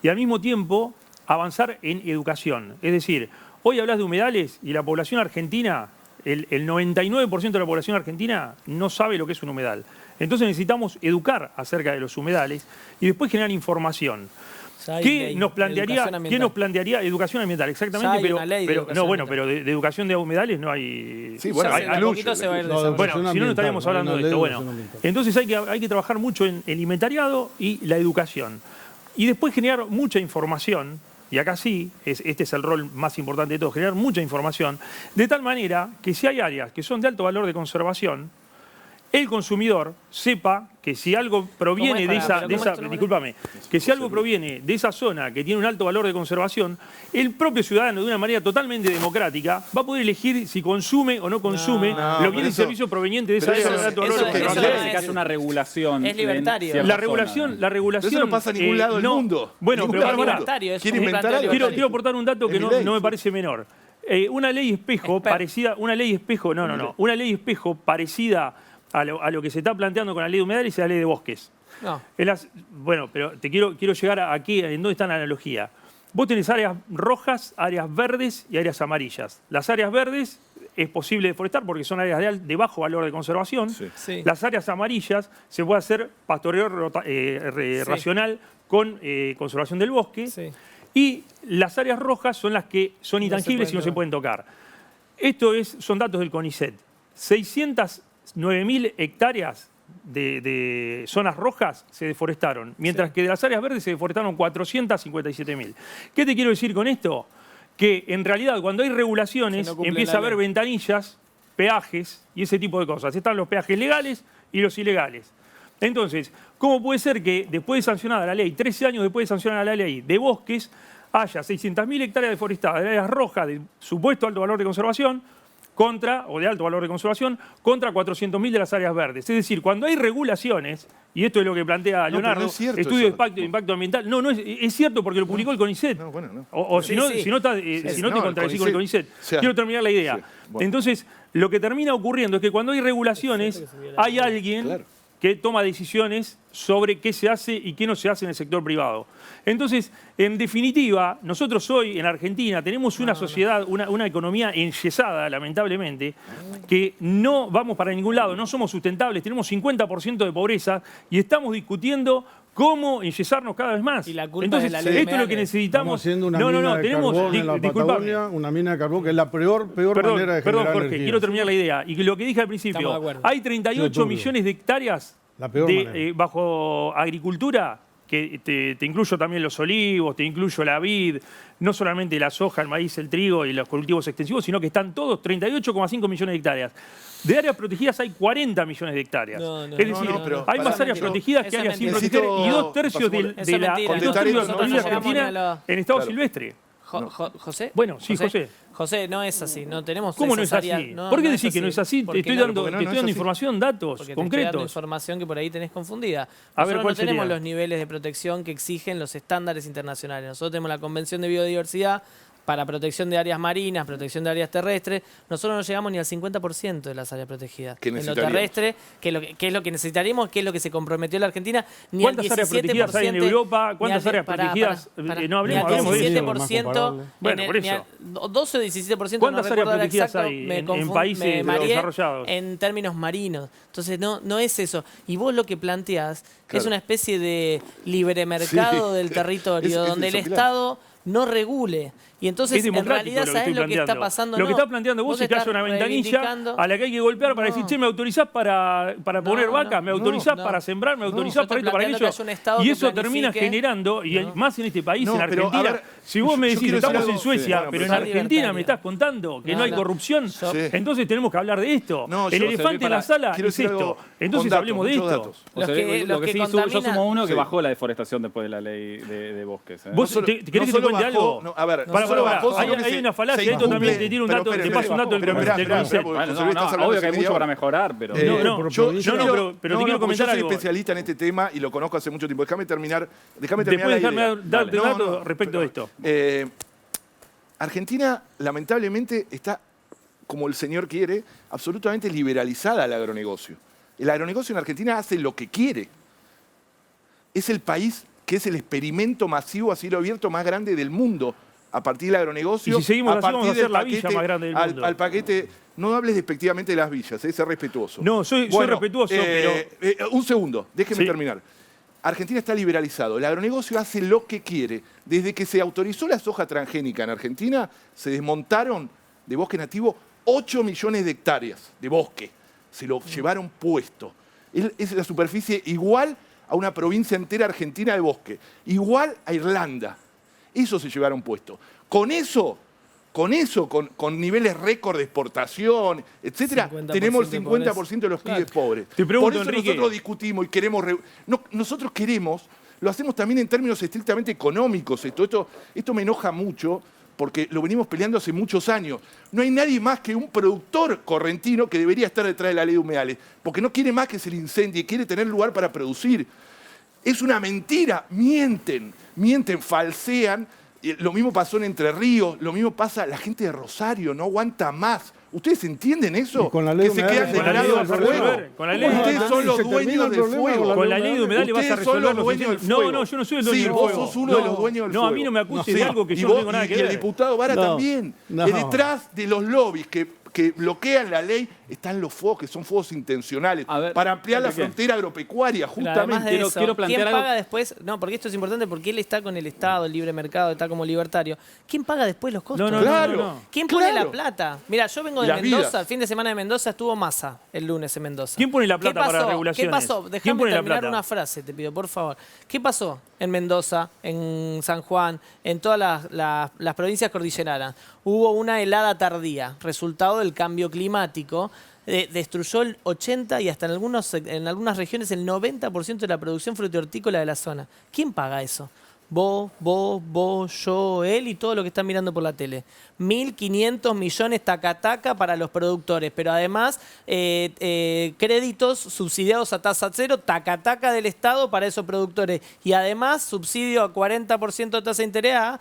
y al mismo tiempo avanzar en educación. Es decir, hoy hablas de humedales y la población argentina, el 99% de la población argentina no sabe lo que es un humedal. Entonces necesitamos educar acerca de los humedales y después generar información. Ya hay ¿Qué ley nos de plantearía educación ambiental? Exactamente, Ya hay pero, una ley de pero educación no, bueno, ambiental. pero de educación de humedales no hay. Sí, bueno, hay- de a hay- poquito se va a ir No, desarrollando. bueno, si no, no ambiental, estaríamos hay hablando una de ley esto. de Bueno, educación ambiental. entonces hay que trabajar mucho en el inventariado y la educación. Y después generar mucha información, y acá sí, este es el rol más importante de todo, generar mucha información, de tal manera que si hay áreas que son de alto valor de conservación, el consumidor sepa que si algo proviene ¿Cómo es? Pará, pero ¿cómo es tu nombre? discúlpame, que si algo proviene de esa zona que tiene un alto valor de conservación, el propio ciudadano de una manera totalmente democrática va a poder elegir si consume o no consume No, los pero bienes y eso- servicios provenientes de esa pero área eso- de alto eso- valor de eso- No conservación. quiere decir que haya una regulación. Es libertario. en cierta La zona, regulación, ¿no? la regulación. Pero eso no pasa en ningún lado del mundo. Bueno, Ningún pero lado del pará, mundo. Libertario, es Quiere un inventar planteo algo. quiero libertario. aportar un dato que Es mi no ley, me sí. parece menor. Una ley espejo Expert. parecida, una ley espejo, una ley espejo parecida a lo que se está planteando con la ley de humedales y la ley de bosques. No. Bueno, pero quiero llegar aquí, en dónde está la analogía. Vos tenés áreas rojas, áreas verdes y áreas amarillas. Las áreas verdes es posible deforestar porque son áreas de bajo valor de conservación. Sí. Sí. Las áreas amarillas se puede hacer pastoreo racional con conservación del bosque. Sí. Y las áreas rojas son las que son No se intangibles y no se pueden pueden tocar. Son datos del CONICET. 609.000 hectáreas de zonas rojas se deforestaron, mientras que de las áreas verdes se deforestaron 457.000. ¿Qué te quiero decir con esto? Que en realidad cuando hay regulaciones Se no cumple empieza la a haber ley. ventanillas, peajes y ese tipo de cosas. Están los peajes legales y los ilegales. Entonces, ¿cómo puede ser que después de sancionada la ley, 13 años después de sancionada la ley de bosques, haya 600.000 hectáreas deforestadas de áreas rojas de supuesto alto valor de conservación o de alto valor de conservación, contra 400.000 de las áreas verdes? Es decir, cuando hay regulaciones, y esto es lo que plantea pero Leonardo, no es cierto estudio de eso. impacto ambiental, no es cierto porque lo publicó el CONICET. No, bueno, no. O Sí, si no, sí. si no, te No, contradecís con el CONICET. o sea, Quiero terminar la idea. sí, bueno. Entonces, lo que termina ocurriendo es que cuando hay regulaciones, hay alguien Claro. que toma decisiones sobre qué se hace y qué no se hace en el sector privado. Entonces, en definitiva, nosotros hoy en Argentina tenemos una sociedad, una economía enyesada, lamentablemente, que no vamos para ningún lado, no somos sustentables, tenemos 50% de pobreza y estamos discutiendo cómo enyesarnos cada vez más. Y la culpa Entonces, es de la ley de esto es lo que humedales. necesitamos. Estamos haciendo una no, mina de tenemos, carbón en la disculpame. Patagonia, una mina de carbón que es la peor manera de Perdón, generar Jorge, energía. quiero terminar la idea. Y que lo que dije al Estamos principio, de acuerdo. hay 38 Sí, millones de hectáreas La peor manera. bajo agricultura, que te incluyo también los olivos, te incluyo la vid, no solamente la soja, el maíz, el trigo y los cultivos extensivos, sino que están todos 38,5 millones de hectáreas. De áreas protegidas hay 40 millones de hectáreas. No, no, es decir, no, pero hay más pará, áreas eso- protegidas que eso es áreas sin mentira. proteger y Necesito- 2/3 de Eso es la mentira. y 2/3 de la Nosotros no superficie llegamos argentina ni a lo- en estado Claro. silvestre. José. Bueno, sí, José. José, no es así. No tenemos ¿Cómo no es esas así? áreas- no, ¿Por qué no decís que no es así? Te Porque estoy no- dando, porque no, te no estoy es dando así. información, datos Porque te estoy dando concretos. información que por ahí tenés confundida. A ver, Nosotros ¿cuál no tenemos sería? los niveles de protección que exigen los estándares internacionales. Nosotros tenemos la Convención de Biodiversidad para protección de áreas marinas, protección de áreas terrestres. Nosotros no llegamos ni al 50% de las áreas protegidas. ¿Qué En lo necesitaríamos? terrestre, que es lo que necesitaríamos, que es lo que se comprometió la Argentina, ni al ¿Cuántas áreas 17%, protegidas hay en Europa? ¿Cuántas ni al- áreas protegidas? No ni hablemos, al hablemos de eso. 17%, Bueno, por ni al- eso. 12 o 17%, ¿Cuántas no áreas recuerdo ahora protegidas exacto, hay me en confund- países me mareé desarrollados? en términos marinos. Entonces, no es eso. Y vos lo que planteás Claro. es una especie de libre mercado Sí. del territorio, Es donde el eso, claro. Estado no regule. Y entonces, Es en democrático realidad, lo que ¿sabés estoy lo que está planteando. pasando? Lo que No. estás planteando vos es que estás haya una ventanilla reivindicando- a la que hay que golpear para No. decir, che, ¿me autorizás para poner No, vacas? no, ¿Me autorizás no. para sembrar? ¿Me yo autorizás estoy para esto, para planteando aquello? que haya un Estado Y que eso termina planifique. generando, y No. más en este país, No, en pero, a Argentina, ver, si vos me yo decís, quiero estamos decir en algo. Suecia, Sí, bueno, pero en pero- Argentina libertario. me estás contando que No, no hay no. corrupción, Sí. entonces tenemos que hablar de esto. No, El yo- elefante en la pará, sala quiero es decir algo esto. Entonces con datos, hablemos de muchos esto. datos. O sea, Los que lo que sí, yo contaminan- sumo uno que Sí. bajó la deforestación después de la ley de bosques. ¿eh? ¿Vos solo- querés no que te solo cuente decirte algo. No, a ver, Pará, solo pará, bajó, sino que hay se- una falacia. se Esto también incumple. te tiro un Pero dato, espere, te paso un dato del espere, espere, CONICET. espere, porque Bueno, José Luis estás hablando obvio que hay media mucho hora. para mejorar, pero... No, no, por yo provincia. no, pero te quiero porque comentar yo soy algo. especialista en este tema y lo conozco hace mucho tiempo. Déjame terminar Después la dejarme idea. darte No, datos no, respecto de esto. Argentina, lamentablemente, está, como el señor quiere, absolutamente liberalizada al agronegocio. El agronegocio en Argentina hace lo que quiere. Es el país que es el experimento masivo a cielo abierto más grande del mundo a partir del agronegocio. Y si seguimos así, vamos a partir hacer del la villa paquete más grande del mundo. al paquete. No hables despectivamente de las villas, sé respetuoso. No, soy respetuoso, pero... Un segundo, déjeme Sí. terminar. Argentina está liberalizado. El agronegocio hace lo que quiere. Desde que se autorizó la soja transgénica en Argentina, se desmontaron de bosque nativo 8 millones de hectáreas de bosque. Se lo llevaron puesto. Es la superficie igual a una provincia entera argentina de bosque. Igual a Irlanda. Eso se llevaron puesto. Con niveles récord de exportación, etcétera, 50% tenemos de el 50% de los Claro. pibes pobres. Te pregunto, Por eso Enrique. nosotros discutimos y queremos... nosotros queremos, lo hacemos también en términos estrictamente económicos. Esto me enoja mucho porque lo venimos peleando hace muchos años. No hay nadie más que un productor correntino que debería estar detrás de la ley de humedales, porque no quiere más que se le incendie, quiere tener lugar para producir. Es una mentira, mienten, falsean. Lo mismo pasó en Entre Ríos, lo mismo pasa, la gente de Rosario no aguanta más. ¿Ustedes entienden eso? Y con la ley que se de quedan humedales, declarados al con la ley fuego. vas a con la ley- Ustedes son los Se termina dueños el del problema fuego. Con la ley de humedales vas a Ustedes son resolver los los dueños del incendios. fuego. No, yo no soy el dueño Sí, del vos fuego. sos uno de los dueños del No, fuego. a mí no me acuses No, de sí. algo que Y yo vos- no tengo nada que y el ver. diputado Vara No, también. no. Que detrás de los lobbies que bloquean la ley están los fuegos, que son fuegos intencionales, A ver, para ampliar la Enrique. frontera agropecuaria, Pero además justamente. de Quiero- eso, quiero plantear ¿quién algo- paga después? No, porque esto es importante porque él está con el Estado, el libre mercado, está como libertario. ¿Quién paga después los costos? No, no, Claro. no, no. ¿Quién pone Claro. la plata? Mira, yo vengo de Las Mendoza, vidas. el fin de semana de Mendoza estuvo Massa el lunes en Mendoza. ¿Quién pone la ¿Qué plata para pasó? las regulaciones? ¿Qué pasó? ¿Quién Déjame pone la terminar plata? una frase, te pido, por favor. ¿Qué pasó en Mendoza, en San Juan, en todas las provincias cordilleranas? Hubo una helada tardía, resultado del cambio climático. Destruyó el 80 y hasta en algunas regiones el 90% de la producción frutícola de la zona. ¿Quién paga eso? Vos, yo, él y todo lo que están mirando por la tele. 1.500 millones taca para los productores, pero además créditos subsidiados a tasa cero, taca del Estado para esos productores. Y además subsidio a 40% de tasa de interés a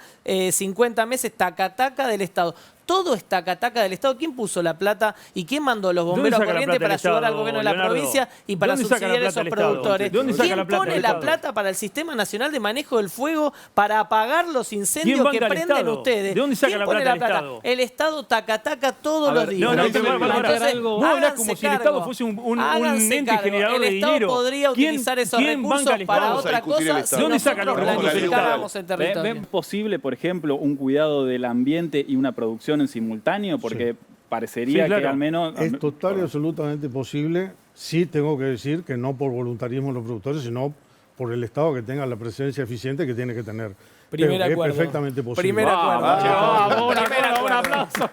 50 meses, taca del Estado. Todo es taca del Estado. ¿Quién puso la plata y quién mandó los ¿Dónde bomberos a saca la corriente plata para el ayudar al Estado, gobierno de la Leonardo? provincia y para ¿Dónde saca la subsidiar a plata esos el Estado? productores? ¿Dónde saca ¿Quién la plata pone el la Estado? plata para el Sistema Nacional de Manejo del Fuego para apagar los incendios banca que al prenden Estado? ustedes? ¿De dónde saca ¿Quién la pone plata la el plata? Estado? El Estado taca todos A los ver, días. No, no, Entonces, pero para. Entonces, Vos hablás háganse como si el cargo. Estado fuese un Háganse ente cargo. generador de El Estado dinero. podría ¿Quién- utilizar esos quién banca recursos al para Estado? Vamos a otra discutir el cosa Estado. si ¿Dónde saca nosotros los recursos el Estado? planificáramos el territorio. ¿Ven posible, por ejemplo, un cuidado del ambiente y una producción en simultáneo? Porque parecería Sí, claro. que al menos... Es total y absolutamente posible. Sí tengo que decir que no por voluntarismo de los productores, sino por el Estado que tenga la presencia eficiente que tiene que tener. Primer Pero que acuerdo. es perfectamente posible. Primer acuerdo. Vamos, Primer un acuerdo. aplauso.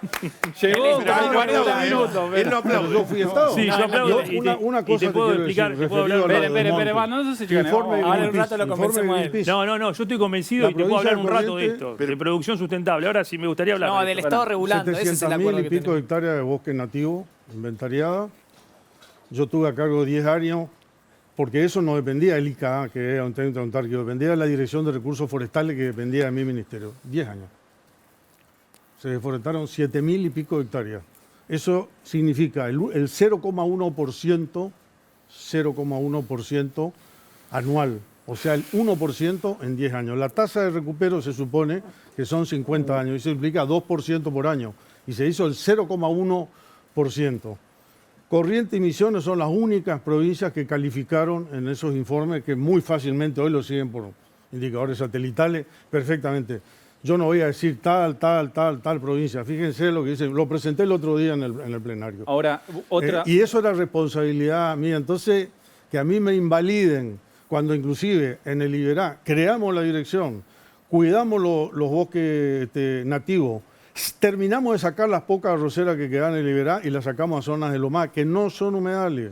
Llegó Él con está 40 minutos. Él no Pero aplaude. yo fui Estado. Sí, yo aplaudo. Yo y una te cosa puedo quiero explicar, decir, te puedo referido hablar. a la Espere, Montes. va, no se chicaneen, Informe de vamos. Ahora en un rato lo Greenpeace, convencemos a él. Greenpeace. No, yo estoy convencido La y te puedo hablar un provincia rato de de esto, Corrientes- de producción sustentable. Ahora sí me gustaría hablar. No, de del esto. Estado regulando. Ese es el 700.000 acuerdo y que pico de tenemos. hectáreas de bosque nativo inventariada. Yo tuve a cargo 10 años, porque eso no dependía del ICA, que era un técnico antártico, dependía de la Dirección de Recursos Forestales, que dependía de mi ministerio. 10 años. Se deforestaron 7.000 y pico de hectáreas. Eso significa el 0,1% anual, o sea, el 1% en 10 años. La tasa de recupero se supone que son 50 años y se implica 2% por año y se hizo el 0,1%. Corrientes y Misiones son las únicas provincias que calificaron en esos informes que muy fácilmente hoy lo siguen por indicadores satelitales perfectamente. Yo no voy a decir tal provincia. Fíjense lo que dice. Lo presenté el otro día en el plenario. Ahora, otra... Y eso era responsabilidad mía. Entonces, que a mí me invaliden cuando inclusive en el Iberá creamos la dirección, cuidamos los bosques nativos, terminamos de sacar las pocas arroceras que quedan en el Iberá y las sacamos a zonas de Lomá que no son humedales.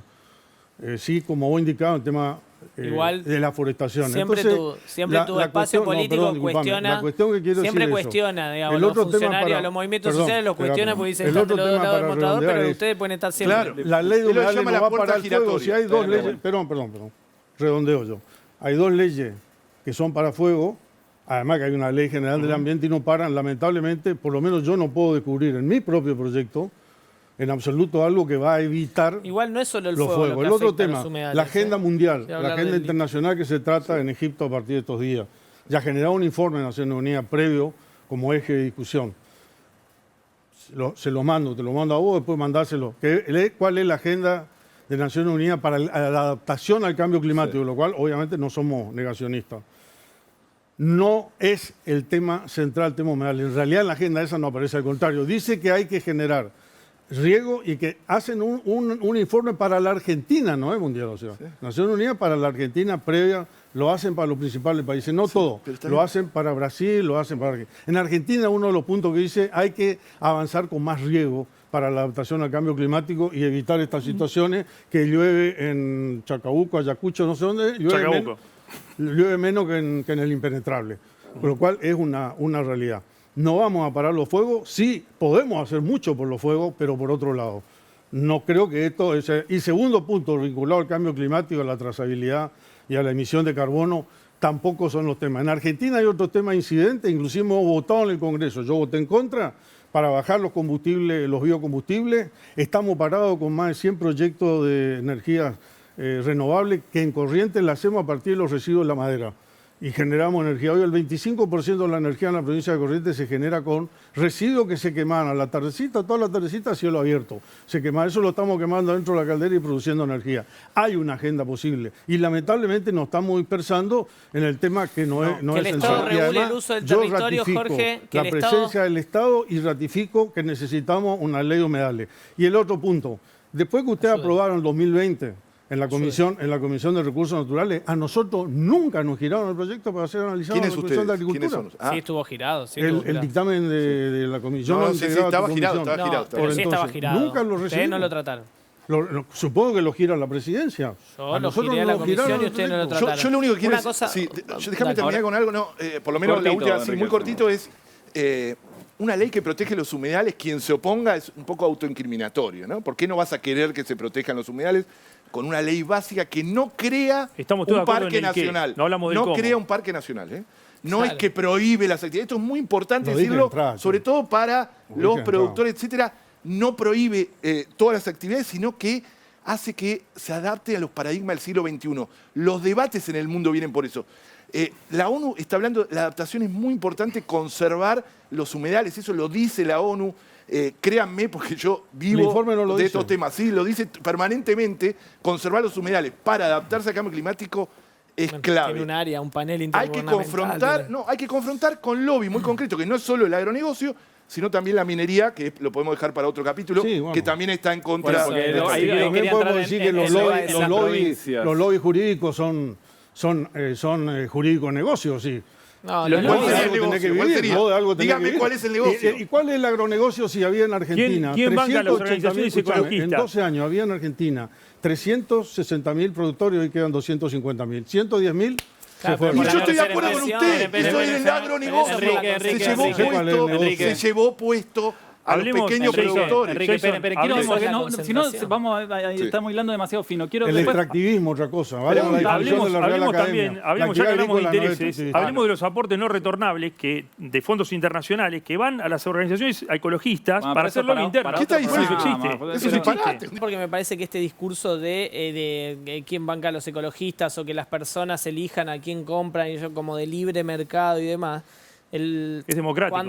Sí, como vos indicabas, el tema Igual, de la forestación. Siempre Entonces, tu espacio político disculpame, cuestiona, la cuestión que quiero siempre decir es eso. cuestiona, digamos, El los otro tema funcionarios, para- los movimientos perdón, sociales los cuestionan espérate. porque dicen, El están otro del tema lado del para mostrador, pero redondear es- ustedes pueden estar siempre. Claro. La ley de Él lo humedales llama no la va puerta para el fuego. Si giratoria. hay dos Pero leyes, bueno. perdón, redondeo yo. Hay dos leyes que son para fuego, además que hay una ley general del ambiente y no paran. Lamentablemente, por lo menos yo no puedo descubrir en mi propio proyecto en absoluto algo que va a evitar Igual no es solo el los fuego lo fuegos. que El otro afecta a tema, los humedales, la agenda mundial, Voy a la hablar agenda del- internacional que se trata en Egipto a partir de estos días. Ya generado un informe de Naciones Unidas previo como eje de discusión. Se lo mando, te lo mando a vos, después mandárselo. ¿Cuál es la agenda de Naciones Unidas para la adaptación al cambio climático? Lo cual, obviamente, no somos negacionistas. No es el tema central, el tema humedal. En realidad, en la agenda esa no aparece, al contrario. Dice que hay que generar riego y que hacen un informe para la Argentina, no es mundial, o sea, Naciones Unidas para la Argentina previa, lo hacen para los principales países, no todo, pero está lo bien. hacen para Brasil, lo hacen para Argentina. En Argentina uno de los puntos que dice hay que avanzar con más riego para la adaptación al cambio climático y evitar estas situaciones que llueve en Chacabuco, Ayacucho, no sé dónde, Chacabuco. llueve menos que en el impenetrable, con lo cual es una realidad. No vamos a parar los fuegos, sí podemos hacer mucho por los fuegos, pero por otro lado. No creo que esto... Y segundo punto, vinculado al cambio climático, a la trazabilidad y a la emisión de carbono, tampoco son los temas. En Argentina hay otros temas incidentes, inclusive hemos votado en el Congreso. Yo voté en contra para bajar los combustibles, los biocombustibles. Estamos parados con más de 100 proyectos de energías renovables que en Corrientes la hacemos a partir de los residuos de la madera. Y generamos energía. Hoy el 25% de la energía en la provincia de Corrientes se genera con residuos que se queman a la tardecita, toda la tardecita a cielo abierto. Se quema, eso lo estamos quemando dentro de la caldera y produciendo energía. Hay una agenda posible. Y lamentablemente nos estamos dispersando en el tema que no es Que el esencial. Estado Y regule además, el uso del yo territorio, ratifico Jorge, que la el presencia Estado... del Estado y ratifico que necesitamos una ley de humedales. Y el otro punto, después que ustedes aprobaron en 2020 en la Comisión de Recursos Naturales, a nosotros nunca nos giraron el proyecto para ser analizado en ¿Quiénes la Comisión de ustedes? ¿Quiénes Agricultura. son? Ah, Sí, estuvo girado. Sí, El estuvo girado. dictamen de la comisión. No, lo sí, sí, integraba estaba tu girado, comisión. estaba girado. pero sí Entonces, estaba girado. nunca lo Ustedes no recibimos. lo trataron. Supongo que lo gira la presidencia. Yo A lo nosotros giré a no la nos giraron comisión y el ustedes no lo proyecto. trataron. Yo lo único que quiero Una es... cosa- sí, déjame Dale. terminar con algo. No, por lo menos la Cortito, última, sí, Enrique. muy cortito, es una ley que protege los humedales. Quien se oponga es un poco autoincriminatorio, ¿no? ¿Por qué no vas a querer que se protejan los humedales con una ley básica que no crea Estamos todos un de acuerdo parque en el qué. nacional? No hablamos del cómo. crea un parque nacional, ¿eh? No Claro. es que prohíbe las actividades. Esto es muy importante Lo dije decirlo, de entrada, sobre sí. todo para Lo dije los de productores, etcétera. No prohíbe todas las actividades, sino que hace que se adapte a los paradigmas del siglo XXI. Los debates en el mundo vienen por eso. La ONU está hablando, la adaptación es muy importante, conservar los humedales, eso lo dice la ONU. Créanme, porque yo El vivo informe no lo de dice. estos temas. Sí, lo dice permanentemente, conservar los humedales para adaptarse al cambio climático es clave. Tiene un área, un panel Hay que intergubernamental. hay que confrontar con lobby muy concreto, que no es solo el agronegocio, sino también la minería, que lo podemos dejar para otro capítulo, Sí, bueno. que también está en contra. Bueno, porque de lo- esta ahí- ley. ahí También quería podemos entrar decir en- que en los esas provincias. lobbies jurídicos son jurídicos negocios, sí. No, Lo- los ¿Cuál Vos sería de el algo tenés negocio? que ¿Cuál vivir, sería? vos de algo tenés Dígame que vivir. cuál es el negocio. ¿Y cuál es el agronegocio si había en Argentina? ¿Quién banca las 380.000, organizaciones escuchame, ecologistas? En 12 años había en Argentina 360.000 productores y hoy quedan 250.000. 110.000 Claro, se fueron. Y Por la yo estoy de tercera acuerdo con inversión, usted. Eso es el agronegocio. Enrique, Se llevó Enrique, ¿cuál es el negocio? se llevó puesto a los Hablemos, pequeños Enrique, productores. Enrique, Jason, quiero, hablemos porque de la no, si no, concentración. vamos, ahí Sí. estamos hilando demasiado fino. Quiero El después- extractivismo, otra cosa. Vayan a la discusión Hablemos, de la Real hablemos Academia. también, hablemos La ya que hablamos de actividad agrícola no es intereses, extractivista. hablemos de los aportes no retornables de fondos internacionales que van a las organizaciones ecologistas Bueno, para pero eso hacer lobby para- interno. para ¿Qué está otro diciendo? Eso programa, existe. porque- Eso es pero- disparate. Porque me parece que este discurso de quién banca a los ecologistas o que las personas elijan a quién compran y yo como de libre mercado y demás. Es democrático.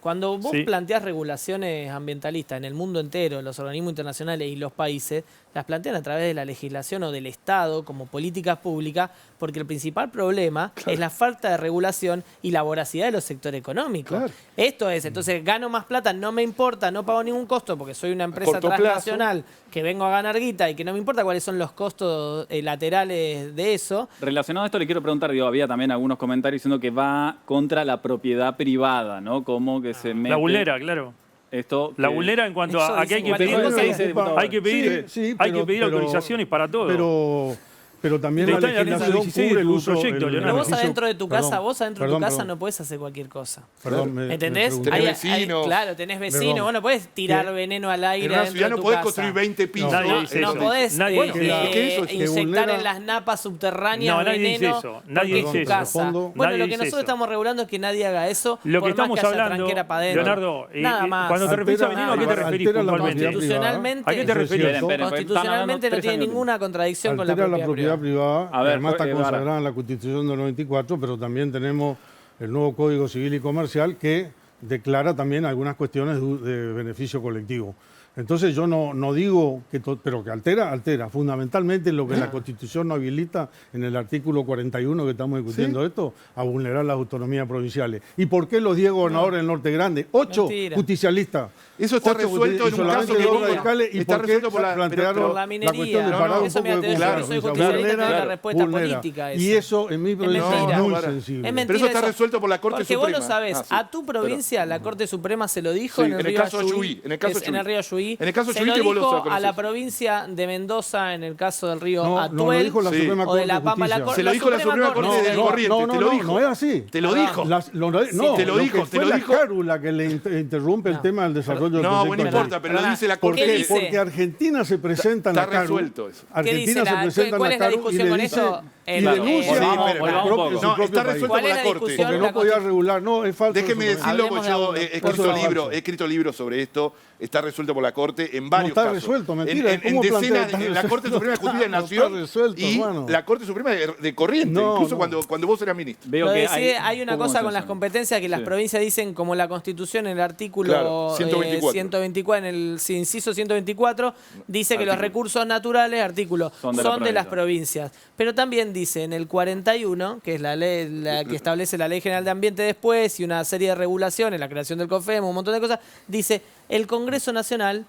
Cuando vos Sí. planteás regulaciones ambientalistas en el mundo entero, los organismos internacionales y los países, las plantean a través de la legislación o del Estado como políticas públicas, porque el principal problema es la falta de regulación y la voracidad de los sectores económicos. Claro. Esto es, entonces gano más plata, no me importa, no pago ningún costo porque soy una empresa corto plazo. transnacional que vengo a ganar guita y que no me importa cuáles son los costos laterales de eso. Relacionado a esto, le quiero preguntar, había también algunos comentarios diciendo que va contra la propiedad privada, ¿no? Como que se mete... La vulnera, claro. Esto La que- vulnera en cuanto Eso a que hay dicen que cualquier pedir, cosa, dice, diputado. hay que pedir, Sí, hay que pedir autorizaciones para todo. Pero pero también la Está en el artículo legislación 16 cubre de el tu uso. proyecto, Pero Leonardo. vos adentro de tu casa, Perdón. no podés hacer cualquier cosa. Perdón, ¿Entendés? pregunté. Tenés vecinos. Claro, tenés vecinos. Perdón. Vos no podés tirar Que veneno al aire En una adentro ciudad de no tu podés casa. construir 20 pisos. Nadie No, dice no eso. podés Nadie dice eso. ¿Qué es eso? inyectar vulnera- en las napas subterráneas No, nadie dice veneno eso. porque Nadie es dice tu eso. casa. Respondo. Bueno, Nadie lo que dice nosotros eso. estamos regulando es que nadie haga eso. Lo por que más estamos haya hablando, tranquera para adentro. Leonardo, Nada más. cuando te referís a Altera- veneno, ¿a qué te altera referís la puntualmente? propiedad Constitucionalmente, ¿A qué te Eso es referís? cierto. constitucionalmente no tiene ninguna contradicción con la Altera propiedad privada. A ver, además está Eduardo. consagrada en la Constitución del 94, pero también tenemos el nuevo Código Civil y Comercial que declara también algunas cuestiones de beneficio colectivo. Entonces yo no digo pero que altera fundamentalmente lo que la Constitución no habilita en el artículo 41 que estamos discutiendo esto, a vulnerar las autonomías provinciales. ¿Y por qué los 10 gobernadores del Norte Grande? 8 Mentira. justicialistas. Eso está 8 resuelto en un solamente caso que 2 diga. radicales. ¿Y Está por qué resuelto por la- plantearon Por la la minería. cuestión de No, parar un eso, poco mira, de te doy- confianza? yo soy O sea, justicialista, vulnera- te doy la respuesta vulnera. política a Y eso, en mi provincia, mentira. es muy No, para. sensible. Es mentira Pero eso está eso. resuelto por la Corte Porque Suprema. vos lo sabés, Sí. a tu provincia la Corte Suprema se lo dijo Sí, en el en el río caso Ayuí. En el caso En el río Ayuí. En el caso se Ayuí lo que vos lo dijo conocés. a la provincia de Mendoza en el caso del río No, Atuel. no lo dijo la Sí. Suprema o Corte de La Pampa, la Justicia. Corte. Se lo dijo la Suprema Corte de No, Corrientes, te lo dijo. no es así. Te lo dijo. No, te lo dijo, que te fue lo la dijo. cárula que le interrumpe el tema del desarrollo del No, proyecto bueno, no de ley. importa, pero lo Perdona, dice la ¿por Corte. qué dice? Porque Argentina se presenta en Está la CARU. resuelto eso. Argentina se presenta en ¿Cuál la es la CARU y discusión le con dice eso? y Claro, denuncia volvamos un su poco. propio No, está país. resuelto ¿Cuál por es la la Corte. discusión? Porque la no podía Constitución. regular. No, es falso. Déjeme eso también. decirlo, porque yo Hablemos de he algo. escrito Eso es libros, falso. he escrito libros sobre esto. Está resuelto por la Corte en varios está casos. resuelto, mentira. En ¿Cómo decenas, plantea? en la Corte Suprema de Justicia de No Nación está resuelto, y hermano. la Corte Suprema de Corrientes, No, incluso no. cuando vos eras ministro. Veo Lo que decide, hay una poco cosa con las consenso. competencias que las Sí. provincias dicen, como la Constitución en el artículo Claro, 124. 124, en el inciso 124, dice que los Artículo. recursos naturales, artículo, Son son de de, la las provincia. provincias. Pero también dice en el 41, que es la ley que establece la Ley General de Ambiente después y una serie de regulaciones, la creación del COFEM, un montón de cosas, dice el Congreso Nacional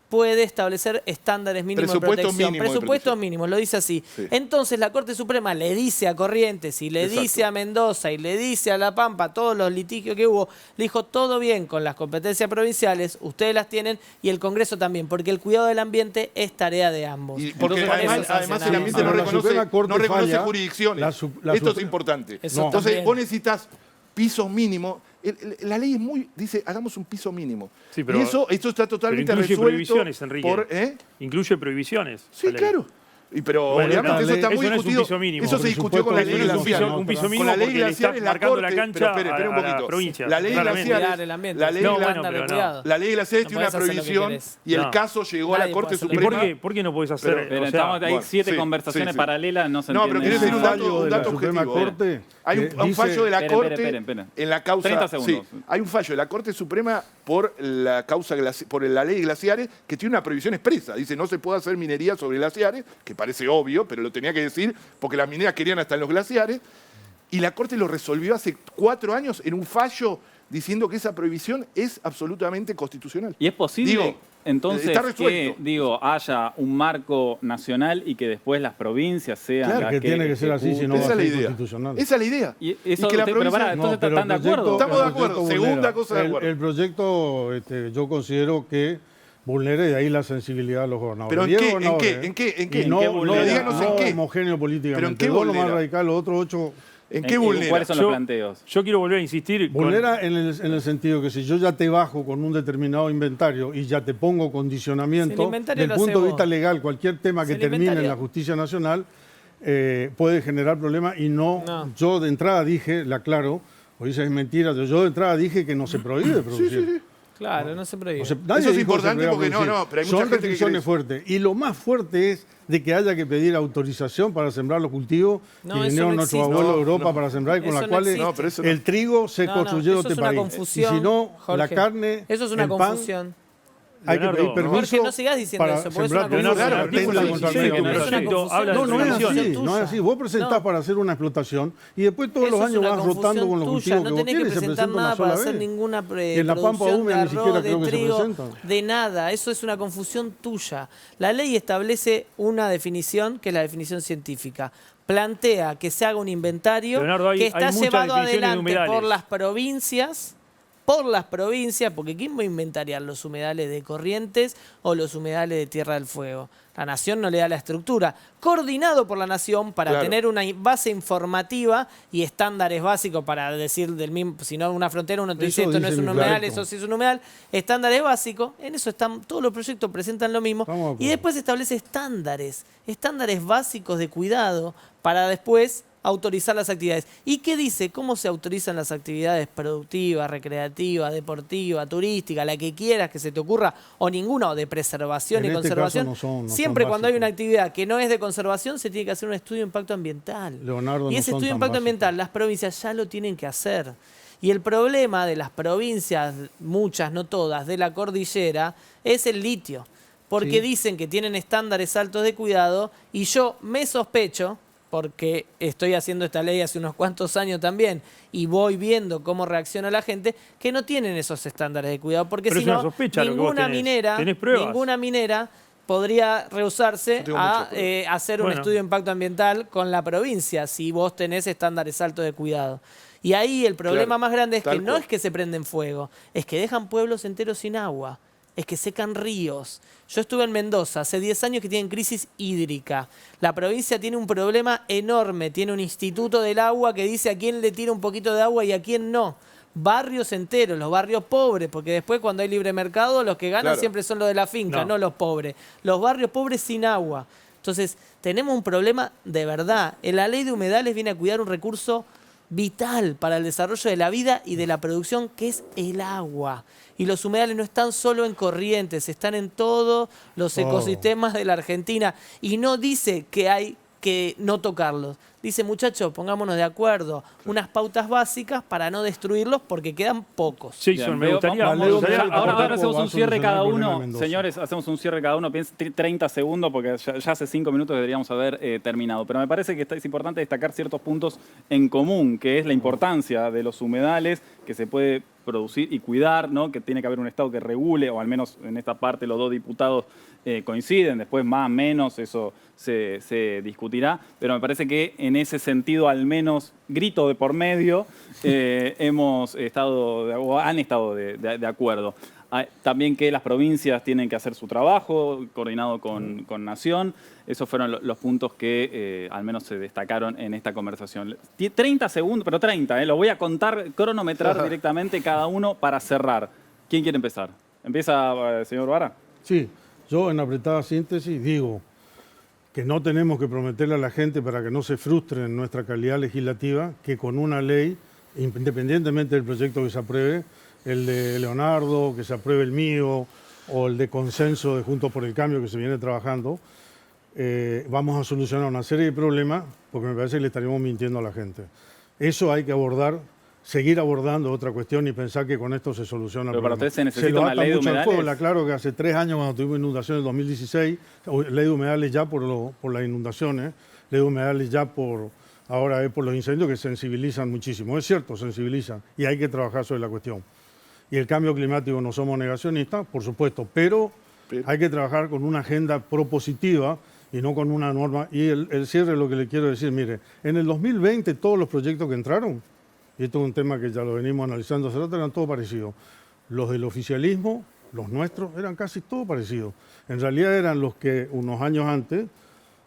puede establecer estándares mínimos de Presupuestos protección. mínimos de Presupuestos protección. mínimos, lo dice así. Sí. Entonces la Corte Suprema le dice a Corrientes y le Exacto. dice a Mendoza y le dice a La Pampa, todos los litigios que hubo, le dijo todo bien con las competencias provinciales, ustedes las tienen y el Congreso también, porque el cuidado del ambiente es tarea de ambos. Y porque Entonces, por eso además el sancionamos. ambiente no Ahora, la reconoce, Suprema Corte no reconoce falla. jurisdicciones. Esto es Suprema- importante. Eso Entonces también. vos necesitas pisos mínimos. La ley es dice, hagamos un piso mínimo. Sí, pero- y eso está totalmente incluye resuelto. prohibiciones, Enrique. por, Incluye prohibiciones. Sí, la ley. claro. Pero Bueno, obviamente la eso ley- está muy eso no es un discutido. piso mínimo. Eso se discutió con la ley Eso no es un piso- glaciar. un piso Con mínimo la ley porque le glaciar está en la marcando la Corte. cancha Pero espere un a la poquito. provincia, La ley claramente. glaciar Cuidar el ambiente. la ley No, glaciar- bueno, pero no. cuidado. La ley glaciar No tiene una podés hacer lo que prohibición querés. y el No. caso llegó a la Nadie Corte puede hacer lo ¿Y que Suprema. por qué no podés hacer? Pero o sea, estamos, hay bueno, 7 sí, conversaciones sí. paralelas, no se No, pero entiende querés decir nada. un dato de la objetivo. Suprema Corte Hay que un fallo de la Esperen, Corte esperen. en la causa. 30 segundos. Sí, hay un fallo de la Corte Suprema por la causa por la ley de glaciares que tiene una prohibición expresa. Dice no se puede hacer minería sobre glaciares, que parece obvio, pero lo tenía que decir porque las mineras querían hasta en los glaciares. Y la Corte lo resolvió hace 4 años en un fallo diciendo que esa prohibición es absolutamente constitucional. Y es posible, Digo, entonces, está que resuelto. haya un marco nacional y que después las provincias sean Claro las que tiene que ser así, si no va Esa a es la ser idea. constitucional. Esa es la idea. Y eso que la usted- pero pará, provincia- entonces pero ¿están de el proyecto- acuerdo? Estamos de el acuerdo. proyecto Segunda vulnera. cosa de acuerdo. El proyecto yo considero que vulnera y de ahí la sensibilidad de los gobernadores. ¿Pero en 10 qué? ¿En gobernadores, qué? ¿En qué? ¿En qué? Y no, ¿En qué no, vulnera? Díganos en no qué. homogéneo políticamente. ¿Pero en qué Dos lo más vulnera? radical, los otros 8 ¿En qué vulnera? ¿Cuáles son Yo- los planteos? Yo quiero volver a insistir. con- vulnera en el sentido que si yo ya te bajo con un determinado inventario y ya te pongo Si el condicionamiento, inventario del lo punto hace de vista vos. legal, cualquier tema Si que el termine en inventario- la justicia nacional puede generar problemas y no. Yo de entrada dije, la aclaro, o dices es mentira, yo de entrada dije que no se prohíbe producir. Claro, no se prohíbe. O sea, nadie Eso es dijo que se importante prohíba porque no, producir. no, pero hay mucha Son gente que restricciones cree fuertes. Y lo más fuerte es de que haya que pedir autorización para sembrar los cultivos No, que eso vinieron no nuestros existe. abuelos de No, Europa no. para sembrar y con Eso las no cuales existe. No, pero eso no. el trigo se No, construyó eso este es una país. confusión, Y si no, Jorge. la carne, Eso es una el pan, confusión. hay que Leonardo, pedir permiso Jorge, no sigas diciendo para eso, porque es sembrar una trigo confusión. que Claro, atenta artículo contra el 16 medio que no ambiente. es una confusión. habla de No, no es subvenciones. así, no es así. Vos presentás No. para hacer una explotación y después todos Eso los es años una vas rotando con los confusión cultivos tuya, que no vos tenés que quieres y se presentar presenta nada una para sola hacer vez. ninguna Y en la Pampa producción húmeda de ni siquiera arroz, creo de que se trigo, presentan. de nada. Eso es una confusión tuya. La ley establece una definición que es la definición científica. Plantea que se haga un inventario Leonardo, hay que está muchas llevado definiciones de adelante por humedales. las provincias por las provincias, porque ¿quién va a inventariar los humedales de Corrientes o los humedales de Tierra del Fuego? La Nación no le da la estructura. Coordinado por la Nación para Claro. tener una base informativa y estándares básicos para decir del mismo, si no una frontera uno te dice Eso esto no dice es un mi humedal, proyecto. eso sí es un humedal, estándares básicos, en eso están, todos los proyectos presentan lo mismo. Estamos de acuerdo. Y después se establece estándares básicos de cuidado para después autorizar las actividades. ¿Y qué dice? ¿Cómo se autorizan las actividades productivas, recreativas, deportivas, turísticas, la que quieras que se te ocurra, o ninguna, o de preservación En y este conservación? caso no son Siempre cuando hay básicos. una actividad que no es de conservación, se tiene que hacer un estudio de impacto ambiental. Leonardo, Y no ese son estudio de tan impacto básicos. ambiental, las provincias ya lo tienen que hacer. Y el problema de las provincias, muchas, no todas, de la cordillera, es el litio. Porque Sí. dicen que tienen estándares altos de cuidado y yo me sospecho, porque estoy haciendo esta ley hace unos cuantos años también y voy viendo cómo reacciona la gente, que no tienen esos estándares de cuidado. Porque Pero si es una no, sospecha lo que vos tenés pruebas. ninguna minera podría rehusarse Yo tengo a muchas pruebas. hacer un Bueno. estudio de impacto ambiental con la provincia si vos tenés estándares altos de cuidado. Y ahí el problema Claro, más grande es que tal no cual. es que se prenden fuego, es que dejan pueblos enteros sin agua, es que secan ríos. Yo estuve en Mendoza, hace 10 años que tienen crisis hídrica. La provincia tiene un problema enorme, tiene un instituto del agua que dice a quién le tira un poquito de agua y a quién no. Barrios enteros, los barrios pobres, porque después cuando hay libre mercado los que ganan Claro. siempre son los de la finca, No. no los pobres. Los barrios pobres sin agua. Entonces, tenemos un problema de verdad. La ley de humedales viene a cuidar un recurso vital para el desarrollo de la vida y de la producción, que es el agua. Y los humedales no están solo en Corrientes, están en todos los ecosistemas de la Argentina. Y no dice que hay que no tocarlos. Dice, muchachos, pongámonos de acuerdo, unas pautas básicas para no destruirlos porque quedan pocos. Jason, Bien, me veo- gustaría... vamos- me gustaría- ahora tampoco hacemos va un a cierre solucionar cada el problema de uno. Mendoza. Señores, hacemos un cierre cada uno. 30 segundos porque ya hace 5 minutos deberíamos haber terminado. Pero me parece que es importante destacar ciertos puntos en común, que es la importancia de los humedales, que se puede producir y cuidar, ¿no? Que tiene que haber un Estado que regule, o al menos en esta parte los dos diputados coinciden, después más o menos eso se discutirá, pero me parece que en ese sentido, al menos grito de por medio, hemos estado, o han estado de acuerdo. También que las provincias tienen que hacer su trabajo, coordinado con Nación. Esos fueron los puntos que al menos se destacaron en esta conversación. 30 segundos, pero 30, lo voy a contar, cronometrar directamente cada uno para cerrar. ¿Quién quiere empezar? ¿Empieza señor Vara? Sí, yo en apretada síntesis digo que no tenemos que prometerle a la gente para que no se frustre en nuestra calidad legislativa, que con una ley, independientemente del proyecto que se apruebe, el de Leonardo, que se apruebe el mío, o el de consenso de Juntos por el Cambio que se viene trabajando, vamos a solucionar una serie de problemas, porque me parece que le estaríamos mintiendo a la gente. Eso hay que abordar, seguir abordando otra cuestión y pensar que con esto se soluciona el Pero para problema. ustedes se necesita lo una ata ley de mucho al fuego. humedales. Le aclaro que hace 3 años, cuando tuvimos inundaciones en 2016, ley de humedales ya por las inundaciones, ley de humedales ya ahora es por los incendios, que sensibilizan muchísimo. Es cierto, sensibilizan y hay que trabajar sobre la cuestión. Y el cambio climático, no somos negacionistas, por supuesto, pero hay que trabajar con una agenda propositiva y no con una norma. Y el cierre, lo que le quiero decir, mire, en el 2020 todos los proyectos que entraron, y esto es un tema que ya lo venimos analizando hace rato, eran todos parecidos. Los del oficialismo, los nuestros, eran casi todos parecidos. En realidad eran los que unos años antes,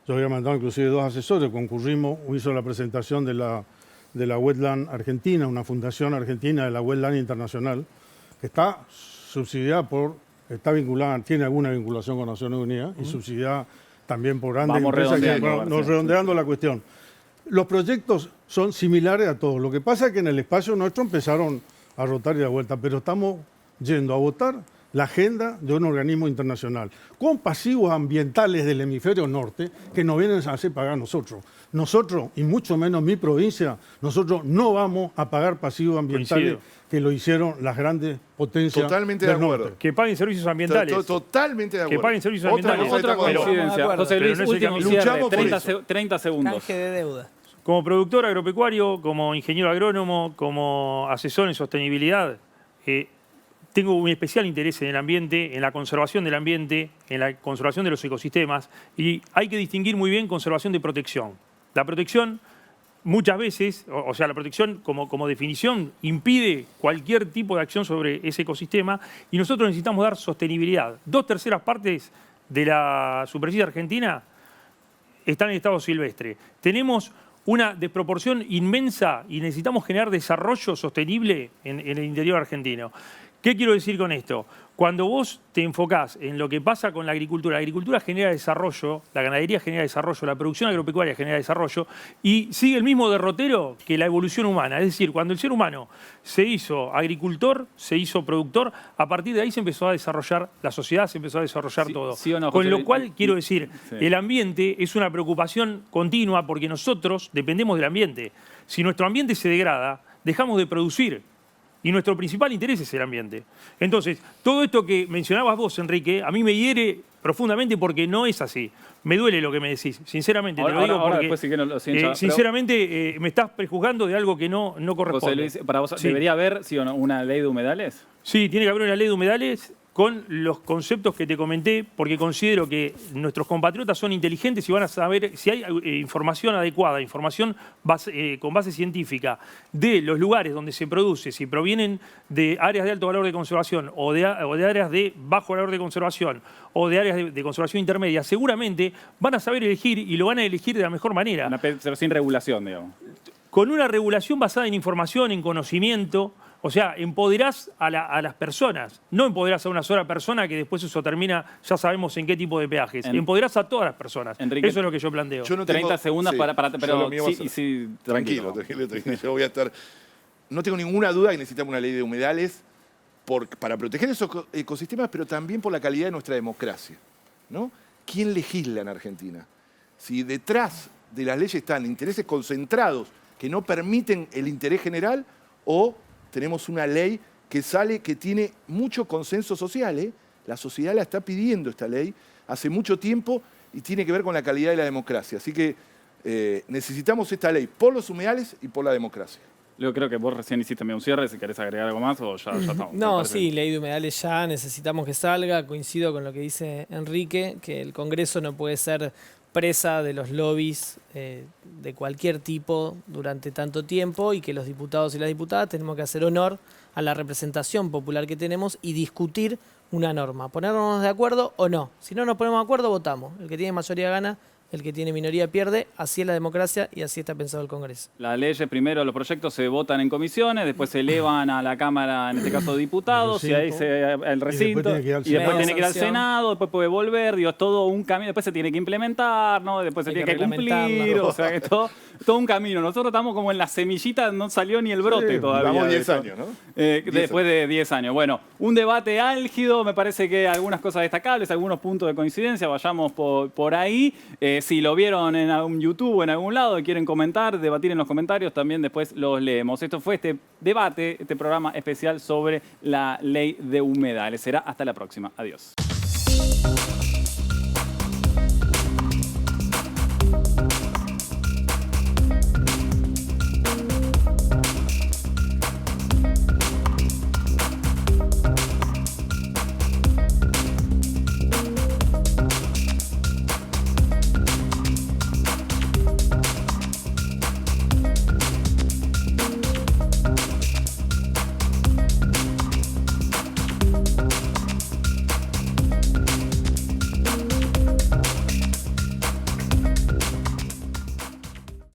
yo había mandado inclusive 2 asesores, concurrimos, hizo la presentación de la Wetland Argentina, una fundación argentina de la Wetland Internacional, que está subsidiada está vinculada, tiene alguna vinculación con Naciones Unidas y subsidiada también por grandes Vamos empresas. redondeando, Nos redondeando la cuestión. Los proyectos son similares a todos. Lo que pasa es que en el espacio nuestro empezaron a rotar y a vuelta, pero estamos yendo a votar la agenda de un organismo internacional con pasivos ambientales del hemisferio norte que nos vienen a hacer pagar nosotros. Nosotros, y mucho menos mi provincia, nosotros no vamos a pagar pasivos ambientales que lo hicieron las grandes potencias Totalmente de del acuerdo. norte. Que paguen servicios ambientales. Totalmente de acuerdo. Que paguen servicios Otra ambientales. cosa que Otra estamos de acuerdo. coincidencia. Vamos de José acuerdo. Luis, Pero no es el último camino. cierre, Luchamos por 30, eso. 30 segundos. Canje de deuda. Como productor agropecuario, como ingeniero agrónomo, como asesor en sostenibilidad, tengo un especial interés en el ambiente, en la conservación del ambiente, en la conservación de los ecosistemas, y hay que distinguir muy bien conservación de protección. La protección muchas veces, o sea, la protección como definición impide cualquier tipo de acción sobre ese ecosistema y nosotros necesitamos dar sostenibilidad. 2/3 partes de la superficie argentina están en estado silvestre. Tenemos una desproporción inmensa y necesitamos generar desarrollo sostenible en el interior argentino. ¿Qué quiero decir con esto? Cuando vos te enfocás en lo que pasa con la agricultura genera desarrollo, la ganadería genera desarrollo, la producción agropecuaria genera desarrollo y sigue el mismo derrotero que la evolución humana. Es decir, cuando el ser humano se hizo agricultor, se hizo productor, a partir de ahí se empezó a desarrollar la sociedad, se empezó a desarrollar todo. ¿Sí o no, con José lo Luis? cual, quiero decir, Sí. el ambiente es una preocupación continua porque nosotros dependemos del ambiente. Si nuestro ambiente se degrada, dejamos de producir. Y nuestro principal interés es el ambiente. Entonces, todo esto que mencionabas vos, Enrique, a mí me hiere profundamente porque no es así. Me duele lo que me decís, sinceramente. Te lo digo Ahora porque, después sí que no lo siento, pero- sinceramente, me estás prejuzgando de algo que no corresponde. José Luis, para vos, Sí. ¿debería haber, sí o no, una ley de humedales? Sí, tiene que haber una ley de humedales con los conceptos que te comenté, porque considero que nuestros compatriotas son inteligentes y van a saber si hay información adecuada, información con base científica de los lugares donde se produce, si provienen de áreas de alto valor de conservación o de áreas de bajo valor de conservación o de áreas de conservación intermedia, seguramente van a saber elegir y lo van a elegir de la mejor manera. Pero sin regulación, digamos. Con una regulación basada en información, en conocimiento. O sea, empoderás a las personas, no empoderás a una sola persona que después eso termina, ya sabemos en qué tipo de peajes. Empoderás a todas las personas. Enrique, eso es lo que yo planteo. Yo no 30 tengo- segundos sí, para yo pero lo mío va a sí, ser- sí, Tranquilo. Yo voy a estar. No tengo ninguna duda que necesitamos una ley de humedales para proteger esos ecosistemas, pero también por la calidad de nuestra democracia, ¿no? ¿Quién legisla en Argentina? Si detrás de las leyes están intereses concentrados que no permiten el interés general, o tenemos una ley que tiene mucho consenso social, ¿eh? La sociedad la está pidiendo esta ley hace mucho tiempo y tiene que ver con la calidad de la democracia. Así que necesitamos esta ley por los humedales y por la democracia. Yo creo que vos recién hiciste un cierre, si querés agregar algo más o ya estamos. me No, parece. sí, ley de humedales ya, necesitamos que salga, coincido con lo que dice Enrique, que el Congreso no puede ser presa de los lobbies de cualquier tipo durante tanto tiempo y que los diputados y las diputadas tenemos que hacer honor a la representación popular que tenemos y discutir una norma, ponernos de acuerdo o no. Si no nos ponemos de acuerdo, votamos. El que tiene mayoría gana, el que tiene minoría pierde. Así es la democracia y así está pensado el Congreso. Las leyes, primero los proyectos se votan en comisiones, después se elevan a la Cámara, en este caso diputados, y ahí el recinto, tiene que ir al y después Senado. tiene que ir al Sanción. Senado, después puede volver, digo, es todo un camino, después se tiene que implementar, ¿no? Después se Hay tiene que que cumplir, reglamentarla. o sea que todo un camino. Nosotros estamos como en la semillita, no salió ni el brote Sí, todavía. Llevamos de 10 esto. años, ¿no? Después de 10 años. Bueno, un debate álgido, me parece que algunas cosas destacables, algunos puntos de coincidencia, vayamos por ahí. Si lo vieron en algún YouTube o en algún lado y quieren comentar, debatir en los comentarios, también después los leemos. Esto fue este debate, este programa especial sobre la ley de humedales. Será hasta la próxima. Adiós.